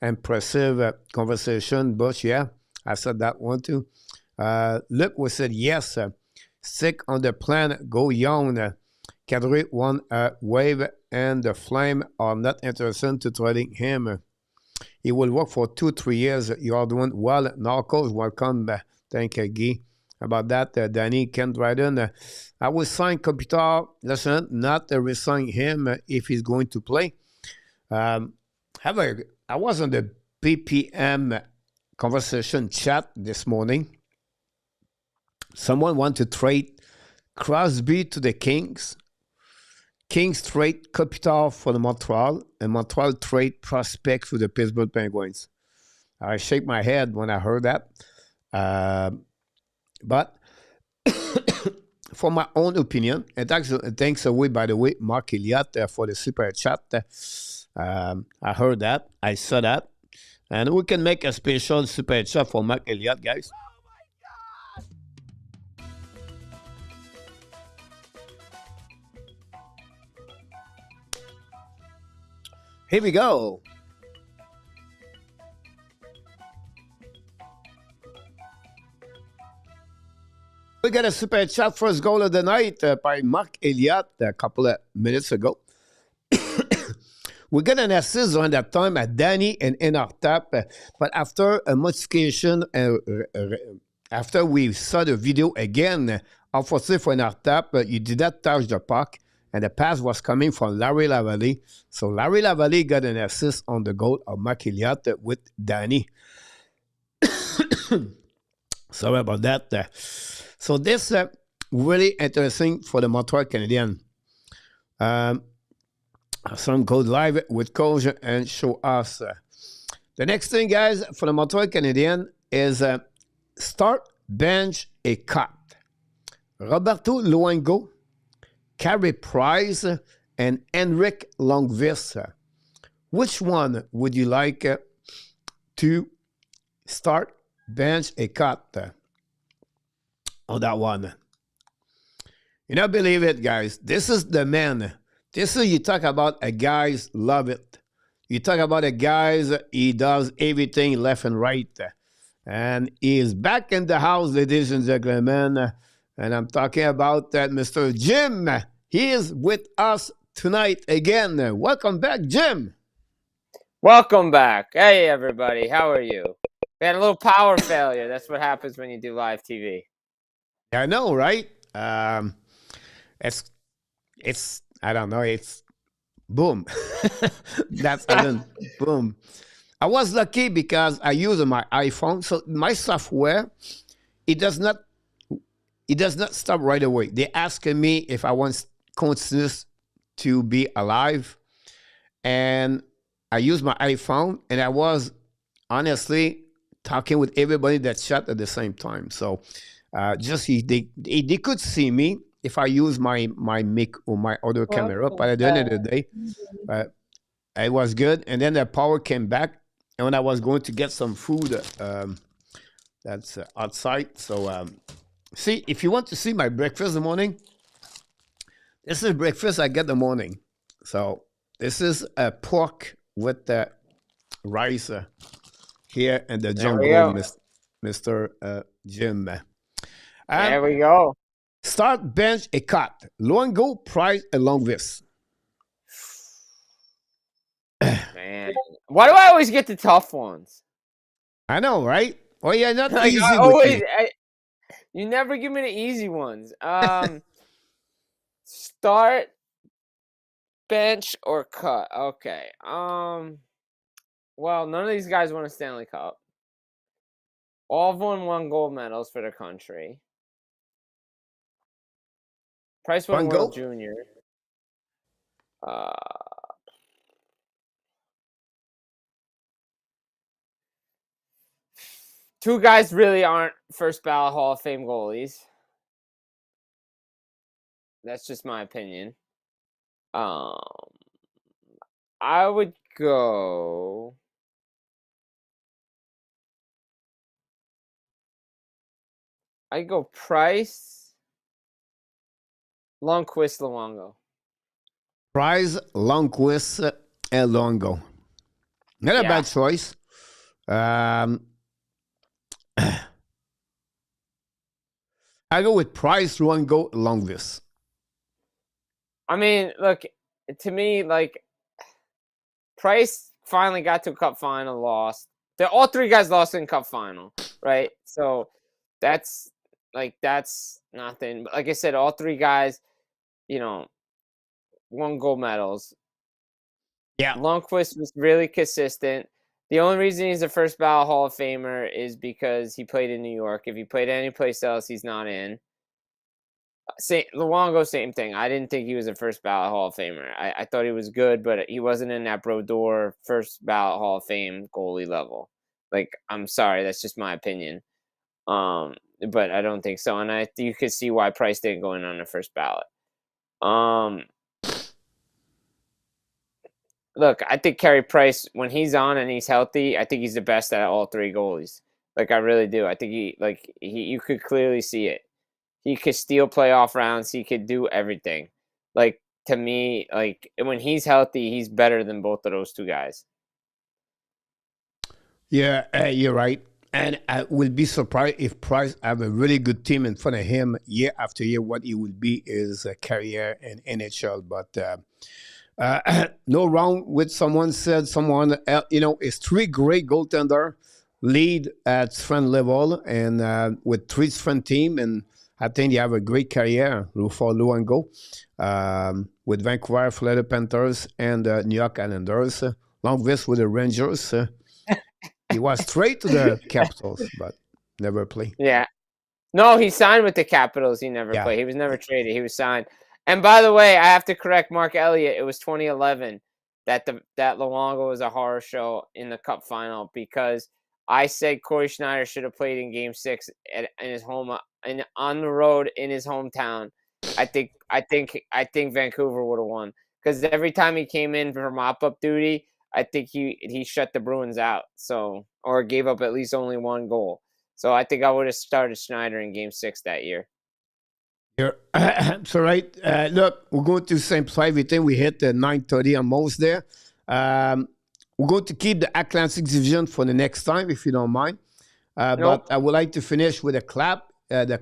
impressive conversation. But yeah, I said that one too. Luke we said yes. Stick on the plan, go young. Cadre one wave and the Flame are not interested to trading him. He will work for 2-3 years. You are doing well. Narcos, welcome. Thank you, Guy. About that, Danny Ken Dryden. I will sign Kopitar. Listen, not resign him if he's going to play. I was on the PPM conversation chat this morning. Someone want to trade Crosby to the Kings. Kings trade Kopitar for the Montreal, and Montreal trade Prospect for the Pittsburgh Penguins. I shake my head when I heard that. But for my own opinion, and thanks away, by the way, Mark Elliott for the super chat. I heard that. I saw that. And we can make a special super chat for Mark Elliott, guys. Here we go. We got a super chat first goal of the night by Mark Elliott a couple of minutes ago. We got an assist during that time at Danny and in our tap, but after a modification, after we saw the video again, unfortunately for an tap, you did not touch the puck, and the pass was coming from Larry Lavalley. So Larry Lavalley got an assist on the goal of Mark Elliott with Danny. Sorry about that. So this really interesting for the Montreal Canadiens. Some go live with coach and show us. The next thing, guys, for the Montreal Canadiens is start, bench, a cut. Roberto Luongo, Carey Price, and Henrik Lundqvist. Which one would you like to start, bench, a cut on that one? You don't believe it, guys. This is the man. This is, you talk about a guy's love it. You talk about a guy's, he does everything left and right. And he is back in the house, ladies and gentlemen. And I'm talking about Mr. Jim. He is with us tonight again. Welcome back, Jim. Welcome back. Hey, everybody. How are you? We had a little power failure. That's what happens when you do live TV. I know, right? It's I don't know. It's boom. That's boom. I was lucky because I use my iPhone, so my software it does not stop right away. They ask me if I want consciousness to be alive, and I use my iPhone, and I was honestly talking with everybody that chat at the same time. So they could see me if I use my mic or my other camera, but at the end of the day, it was good. And then the power came back, and when I was going to get some food, that's outside. So see, if you want to see my breakfast in the morning, this is breakfast I get in the morning. So this is a pork with the rice here in the jungle, Mr. Jim. There we go. Start, bench, a cut. Luongo, Price, and Lundqvist. Man, why do I always get the tough ones? I know, right? Well, yeah, not like, easy with you never give me the easy ones. Start, bench, or cut. Okay. Well, none of these guys won a Stanley Cup. All of them won gold medals for their country. Price won World Junior. two guys really aren't first ballot Hall of Fame goalies. That's just my opinion. I would go. I go Price, Lundqvist, Luongo. Price, Lundqvist, and Luongo. Not a bad choice. I go with Price, Luongo, Lundqvist. I mean, look, to me, like, Price finally got to a cup final, lost. All three guys lost in cup final, right? So that's nothing. But like I said, all three guys, won gold medals. Yeah. Lundqvist was really consistent. The only reason he's a first ballot Hall of Famer is because he played in New York. If he played any place else, he's not in. Luongo, same thing. I didn't think he was a first ballot Hall of Famer. I thought he was good, but he wasn't in that Brodeur first ballot Hall of Fame goalie level. Like, I'm sorry, that's just my opinion. But I don't think so. And you could see why Price didn't go in on the first ballot. Look, I think Carey Price, when he's on and he's healthy, I think he's the best out of all three goalies. Like, I really do. I think you could clearly see it. He could steal playoff rounds. He could do everything. Like, to me, like, when he's healthy, he's better than both of those two guys. Yeah, you're right. And I will be surprised if Price have a really good team in front of him year after year. What he will be is a career in NHL. But no wrong with someone is three great goaltender lead at strength level and with three strength team, and I think they have a great career for Luongo with Vancouver, Florida Panthers, and New York Islanders. Lundqvist with the Rangers. He was straight to the Capitals, but never played. Yeah. No, he signed with the Capitals. He never played. He was never traded. He was signed. And by the way, I have to correct Mark Elliott. It was 2011 that Luongo was a horror show in the Cup final because I said Corey Schneider should have played in Game 6 in his home and on the road in his hometown. I think Vancouver would have won because every time he came in for mop-up duty, I think he shut the Bruins out. Or gave up at least only one goal. So I think I would have started Schneider in Game 6 that year. You're so right. Look, we're going to simplify everything. We hit the 9:30 almost there. We're going to keep the Atlantic Division for the next time, if you don't mind. Nope. But I would like to finish with the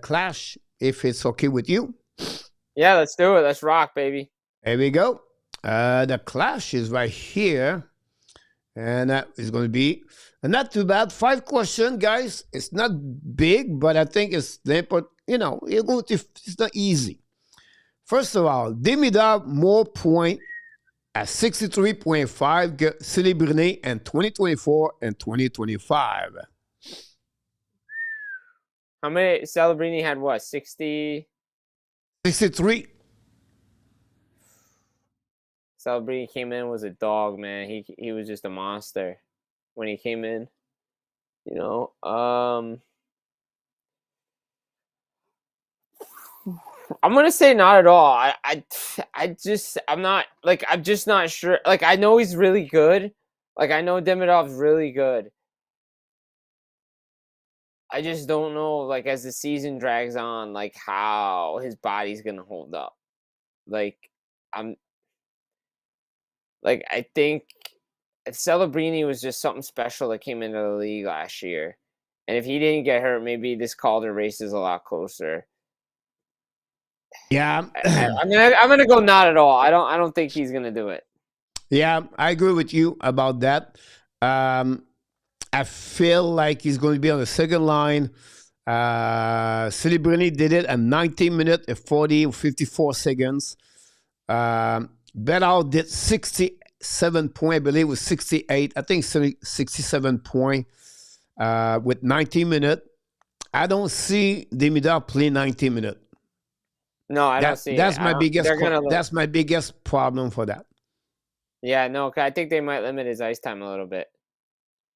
Clash, if it's okay with you. Yeah, let's do it. Let's rock, baby. There we go. The Clash is right here. And that is going to be not too bad. 5 questions, guys. It's not big, but I think it's the important. It's not easy. First of all, Demida more point at 63.5 Celebrity in 2024 and 2025. How many? Celebrini had what? 60? 63. Celebrini came in was a dog, man. He was just a monster when he came in. I'm gonna say not at all. I'm just not sure. Like, I know he's really good. Like, I know Demidov's really good. I just don't know, like, as the season drags on, like, how his body's gonna hold up. Like, I think Celebrini was just something special that came into the league last year. And if he didn't get hurt, maybe this Calder race is a lot closer. Yeah. I'm gonna go not at all. I don't think he's gonna do it. Yeah, I agree with you about that. I feel like he's going to be on the second line. Celebrini did it at 19 minutes and 54 seconds. Bedard did 67 points. I believe it was 68. I think 67 points with 19 minutes. I don't see Demida play 19 minutes. No, I don't see that's it. That's my biggest problem for that. Yeah, no, I think they might limit his ice time a little bit.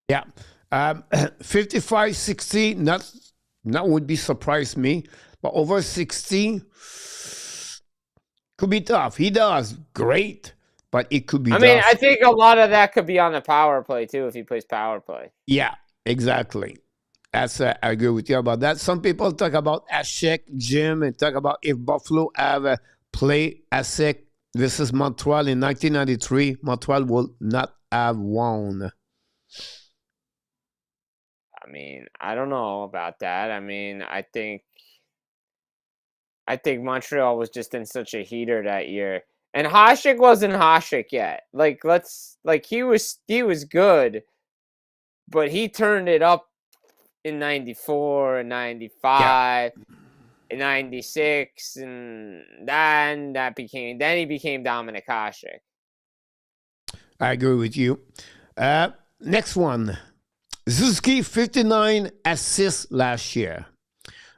Yeah. 55-60, not would be surprise me, but over 60 could be tough. He does great, but it could be I mean, I tough. think a lot of that could be on the power play too if he plays power play. Yeah, exactly. That's I agree with you about that. Some people talk about Xhekaj, Jim, and talk about if Buffalo have play Xhekaj versus Montreal in 1993, Montreal will not have won. I mean, I don't know about that. I mean, I think Montreal was just in such a heater that year. And Hasek wasn't Hasek yet. He was good, but he turned it up in 94 and Yeah, 95 and 96 and then he became Dominic Hasek. I agree with you. Next one. Zuski, 59 assists last year.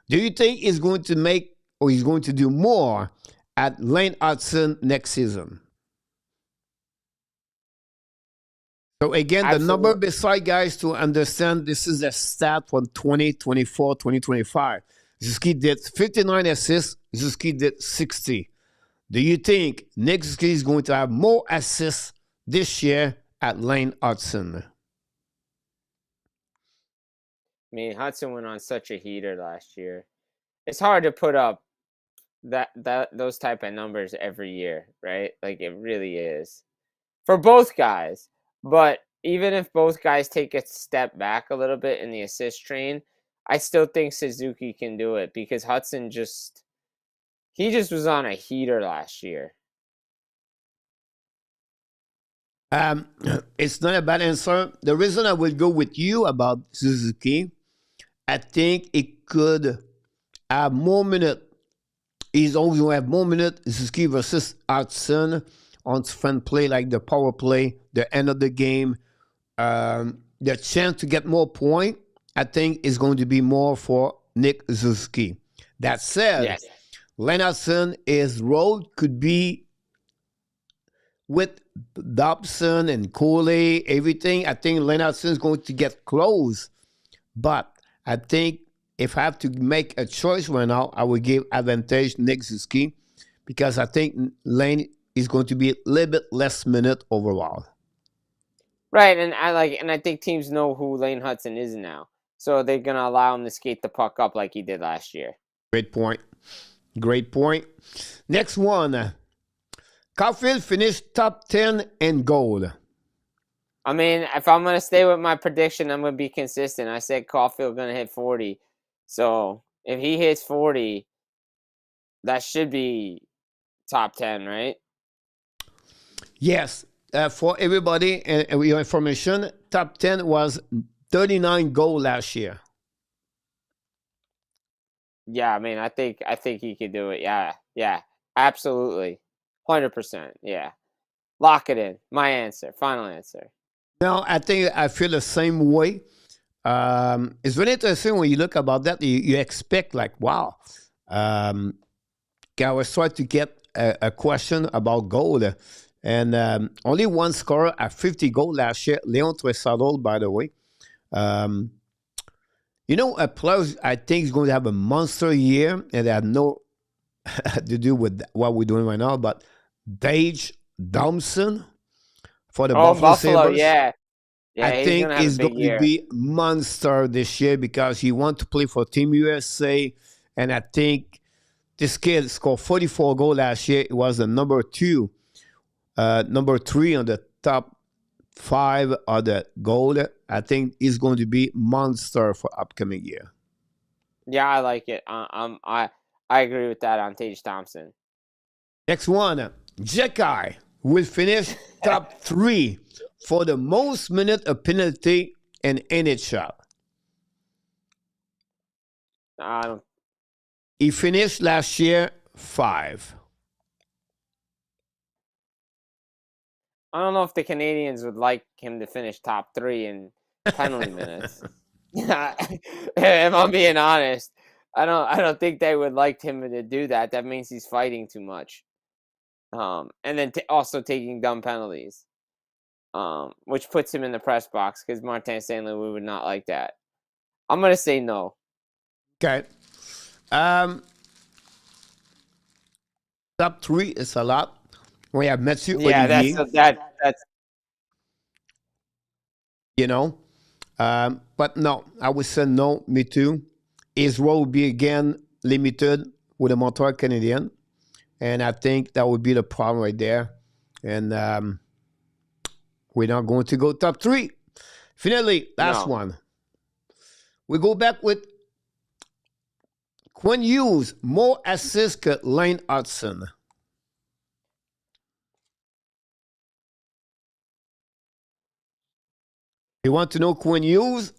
Do you think he's going to make or he's going to do more at Lane Hudson next season? So again, the number beside guys to understand this is a stat from 2024, 2025. Zuski did 59 assists, Zuski did 60. Do you think Nick Zuski is going to have more assists this year at Lane Hudson? I mean, Hudson went on such a heater last year. It's hard to put up those type of numbers every year, right? Like it really is for both guys. But even if both guys take a step back a little bit in the assist train, I still think Suzuki can do it because Hudson just was on a heater last year. It's not a bad answer. The reason I will go with you about Suzuki, I think it could have more minutes. He's always going to have more minutes. Suzuki versus Hudson on front play, like the power play, the end of the game. The chance to get more point, I think, is going to be more for Nick Suzuki. That said, Yes. Lennartson, his road could be with Dobson and Coley, everything. I think Lennartson is going to get close. But I think if I have to make a choice right now, I would give advantage Nick Suzuki because I think Lane is going to be a little bit less minute overall. Right, and I think teams know who Lane Hudson is now. So they're gonna allow him to skate the puck up like he did last year. Great point. Great point. Next one. Caulfield finished top 10 in goal. I mean, if I'm gonna stay with my prediction, I'm gonna be consistent. I said Caulfield gonna hit 40. So if he hits 40, that should be top 10, right? Yes. For everybody and your information, top 10 was 39 goal last year. Yeah, I mean, I think he could do it. Yeah, absolutely, 100%. Yeah, lock it in. My answer, final answer. Now, I think I feel the same way. It's very interesting when you look about that. You expect like, wow. I was trying to get a question about goal, and only one scorer at 50 goals last year, Leon Tressadol, by the way. A player I think is going to have a monster year, and that had no to do with what we're doing right now, but Tage Thompson for the Buffalo Sabres. Yeah. I he's think gonna have he's a big going year. to be monster this year because he wants to play for Team USA, and I think this kid scored 44 goals last year. It was the number 3 on the top 5 of the goal. I think he's going to be monster for upcoming year. Yeah, I like it. I agree with that on Tage Thompson. Next one, Xhekaj will finish top 3 for the most minute of penalty in NHL. He finished last year 5. I don't know if the Canadiens would like him to finish top 3 in penalty minutes. If I'm being honest, I don't think they would like him to do that. That means he's fighting too much. And then also taking dumb penalties. which puts him in the press box because Martin St. Louis would not like that. I'm gonna say no. Okay. Top 3 is a lot. We have Mathieu Yeah, Olivier, that's you know. But no, I would say no, me too. His role will be again limited with the Montreal Canadiens. And I think that would be the problem right there. And we're not going to go top 3. Finally, last no. one. We go back with Quinn Hughes, more assists que Lane Hudson. You want to know Quinn Hughes?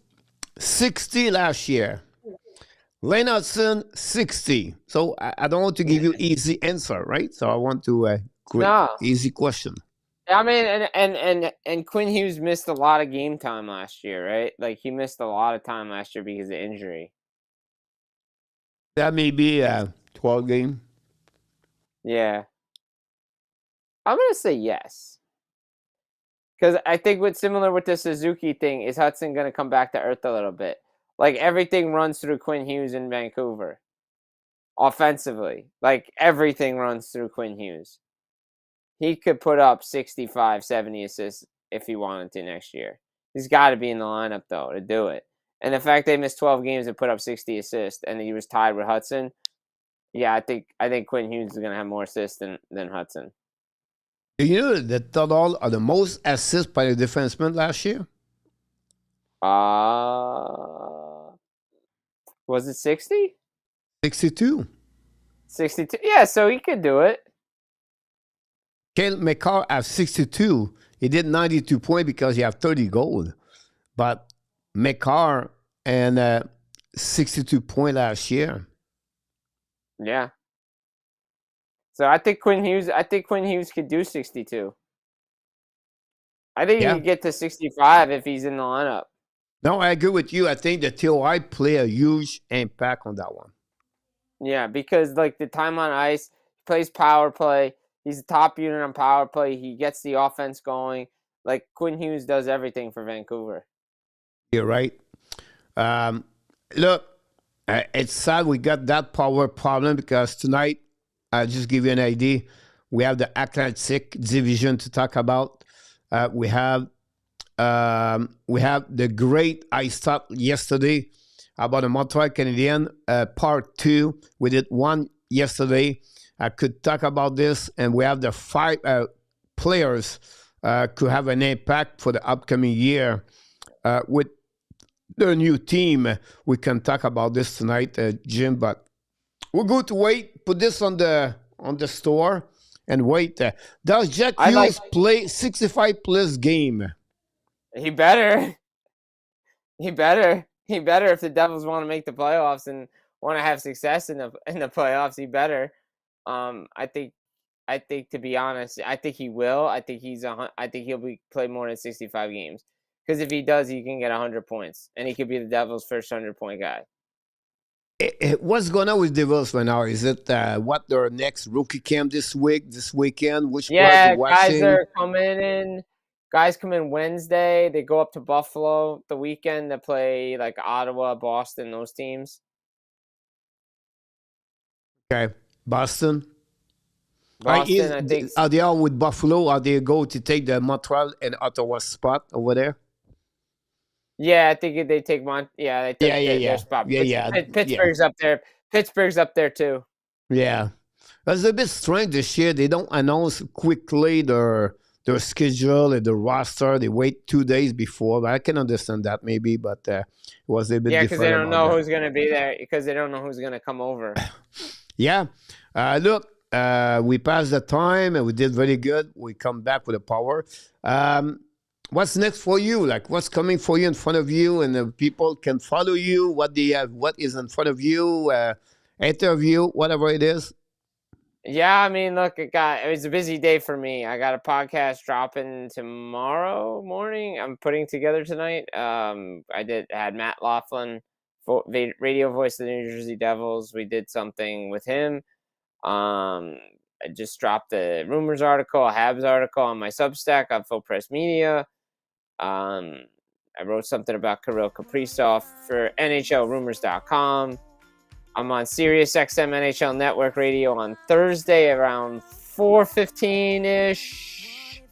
60 last year. Lane Hudson, 60. So I don't want to give you easy answer, right? So I want to No. easy question. I mean, and Quinn Hughes missed a lot of game time last year, right? Like he missed a lot of time last year because of injury. That may be a 12 game. Yeah. I'm gonna say yes. Because I think what's similar with the Suzuki thing is Hudson gonna come back to earth a little bit. Like everything runs through Quinn Hughes in Vancouver. Offensively. Like everything runs through Quinn Hughes. He could put up 65, 70 assists if he wanted to next year. He's got to be in the lineup, though, to do it. And the fact they missed 12 games and put up 60 assists and he was tied with Hudson, yeah, I think Quinn Hughes is going to have more assists than Hudson. Do you know the total of the most assists by the defenseman last year? Was it 60? 62. 62. Yeah, so he could do it. Cale Makar have 62. He did 92 points because he have 30 goals. But Makar and 62 points last year. Yeah. So I think Quinn Hughes could do 62. I think he could get to 65 if he's in the lineup. No, I agree with you. I think the TOI play a huge impact on that one. Yeah, because like the time on ice, he plays power play. He's a top unit on power play. He gets the offense going. Like Quinn Hughes does everything for Vancouver. You're right. Look, it's sad we got that power problem because tonight, I'll just give you an idea. We have the Atlantic division to talk about. We have the great ice talk yesterday about the Montreal Canadiens part 2. We did one yesterday. I could talk about this, and we have the 5 players could have an impact for the upcoming year with the new team. We can talk about this tonight, Jim, but we're going to wait. Put this on the store and wait. Does Xhekaj play 65 plus game? He better. He better if the Devils want to make the playoffs and want to have success in the playoffs. He better. I think to be honest, I think he will. I think he'll play more than 65 games because if he does, he can get 100 points and he could be the Devils' first 100-point guy. What's going on with Devils right now? Is it what their next rookie camp this weekend? Which guys are coming in. Guys come in Wednesday. They go up to Buffalo the weekend to play like Ottawa, Boston, those teams. Okay, Boston. I think. Are they all with Buffalo? Are they go to take the Montreal and Ottawa spot over there? Yeah, I think they take they take their spot. Pittsburgh's up there. Pittsburgh's up there too. Yeah, that's a bit strange this year. They don't announce quickly their schedule and the roster. They wait 2 days before. But I can understand that maybe, but it was a bit different. Because they don't know who's going to be there. Because they don't know who's going to come over. Yeah, look, we passed the time and we did very good. We come back with the power. What's next for you? Like, what's coming for you in front of you, and people can follow you? What do you have? What is in front of you? Interview, whatever it is. Yeah, I mean, look, it was a busy day for me. I got a podcast dropping tomorrow morning. I'm putting together tonight. I had Matt Laughlin, radio voice of the New Jersey Devils. We did something with him. I just dropped a rumors article, a Habs article on my Substack on Full Press Media. I wrote something about Kirill Kaprizov for NHLRumors.com. I'm on SiriusXM NHL Network Radio on Thursday around 4:15-ish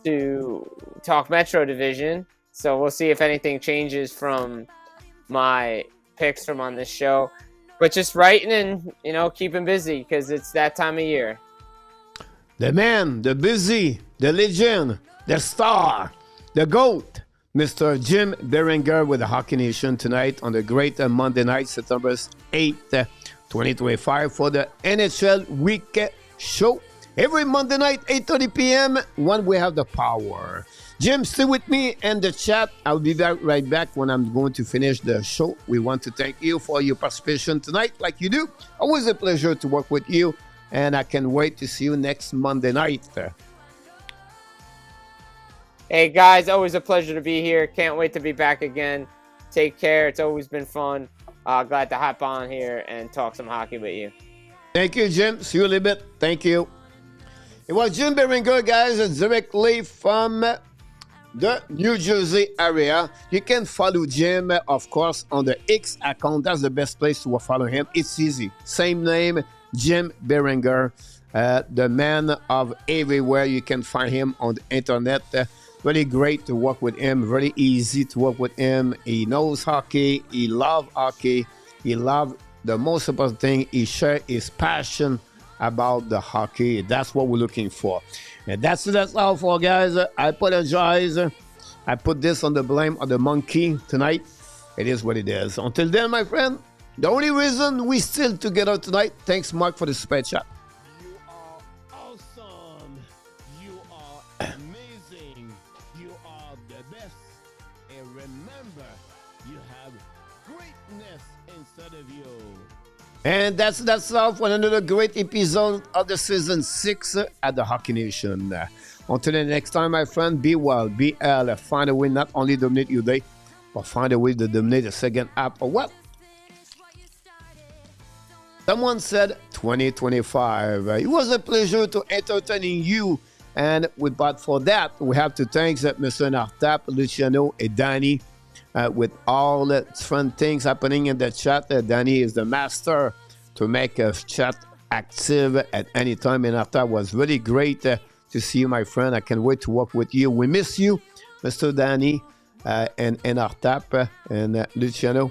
to talk Metro Division. So we'll see if anything changes from my picks from on this show. But just writing and, keeping busy because it's that time of year. The man, the busy, the legend, the star, the GOAT, Mr. Jim Biringer with the Hockey Nation tonight on the great Monday night, September 8th, 2025 for the NHL Week Show. Every Monday night, 8:30 p.m. when we have the power. Jim, stay with me in the chat. I'll be right back when I'm going to finish the show. We want to thank you for your participation tonight like you do. Always a pleasure to work with you, and I can't wait to see you next Monday night. Hey, guys, always a pleasure to be here. Can't wait to be back again. Take care. It's always been fun. Glad to hop on here and talk some hockey with you. Thank you, Jim. See you in a little bit. Thank you. It was Jim Biringer, guys, directly from the New Jersey area. You can follow Jim, of course, on the X account. That's the best place to follow him. It's easy. Same name, Jim Biringer, the man of everywhere. You can find him on the internet. Really great to work with him. Really easy to work with him. He knows hockey. He loves hockey. He loves the most important thing. He shares his passion about the hockey. That's what we're looking for. And that's all for, guys. I apologize. I put this on the blame of the monkey tonight. It is what it is. Until then, my friend, the only reason we still together tonight, thanks, Mark, for the super chat. You are awesome. You are amazing. You are the best. And remember, you have greatness inside of you. And that's all for another great episode of the season 6 at the Hockey Nation. Until the next time, my friend, be well, be well. Find a way not only to dominate your day, but find a way to dominate the second half. Or what? Someone said 2025. It was a pleasure to entertaining you. And but for that, we have to thank Mr. Nartap, Luciano, and Danny. With all the fun things happening in the chat, Danny is the master to make a chat active at any time. And after, it was really great to see you, my friend. I can't wait to work with you. We miss you, Mr. Danny and Artap and Luciano.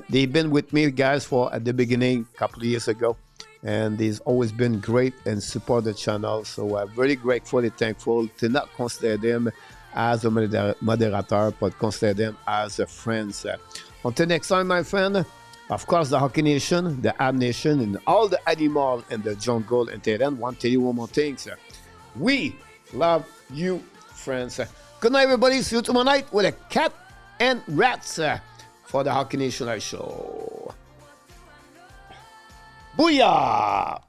They've been with me, guys, at the beginning a couple of years ago. And they've always been great and support the channel. So I'm very grateful and thankful to not consider them as a moderator, but consider them as friends. Until next time, my friend, of course, the Hockey Nation, the Ab Nation, and all the animals in the jungle and terrain want to tell you one more thing, sir. We love you, friends. Good night, everybody. See you tomorrow night with a cat and rats for the Hockey Nation Live Show. Booyah!